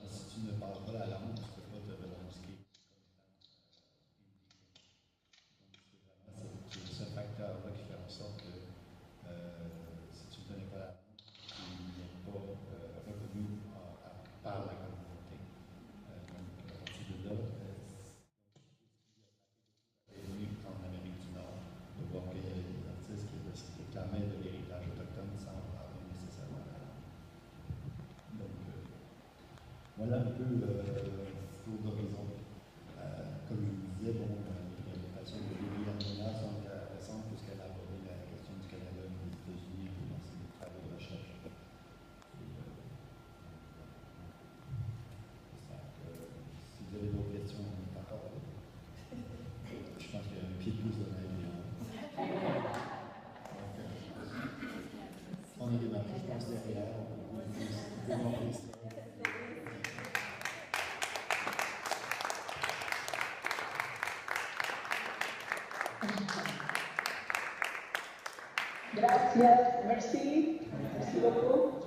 Si tu ne parles pas la langue, tu ne peux pas te revendiquer. Donc c'est ce facteur-là qui fait en sorte que si tu ne connais pas la langue, tu n'es pas reconnu par la communauté. Donc à partir de là, en Amérique du Nord, de voir qu'il y a des artistes qui réclamaient de l'héritage autochtone sans parler nécessairement la langue. Donc, voilà un peu le tour d'horizon. Comme je vous disais, les présentations de Lily Armina sont intéressantes puisqu'elle a abordé la question du Canada et des États-Unis dans ses travaux de recherche. Si vous avez d'autres questions, on est encore là. Je pense qu'il y a un pied de pouce de l'avion. On a démarré, je pense, derrière. On peut montrer ça. Gracias, merci beaucoup.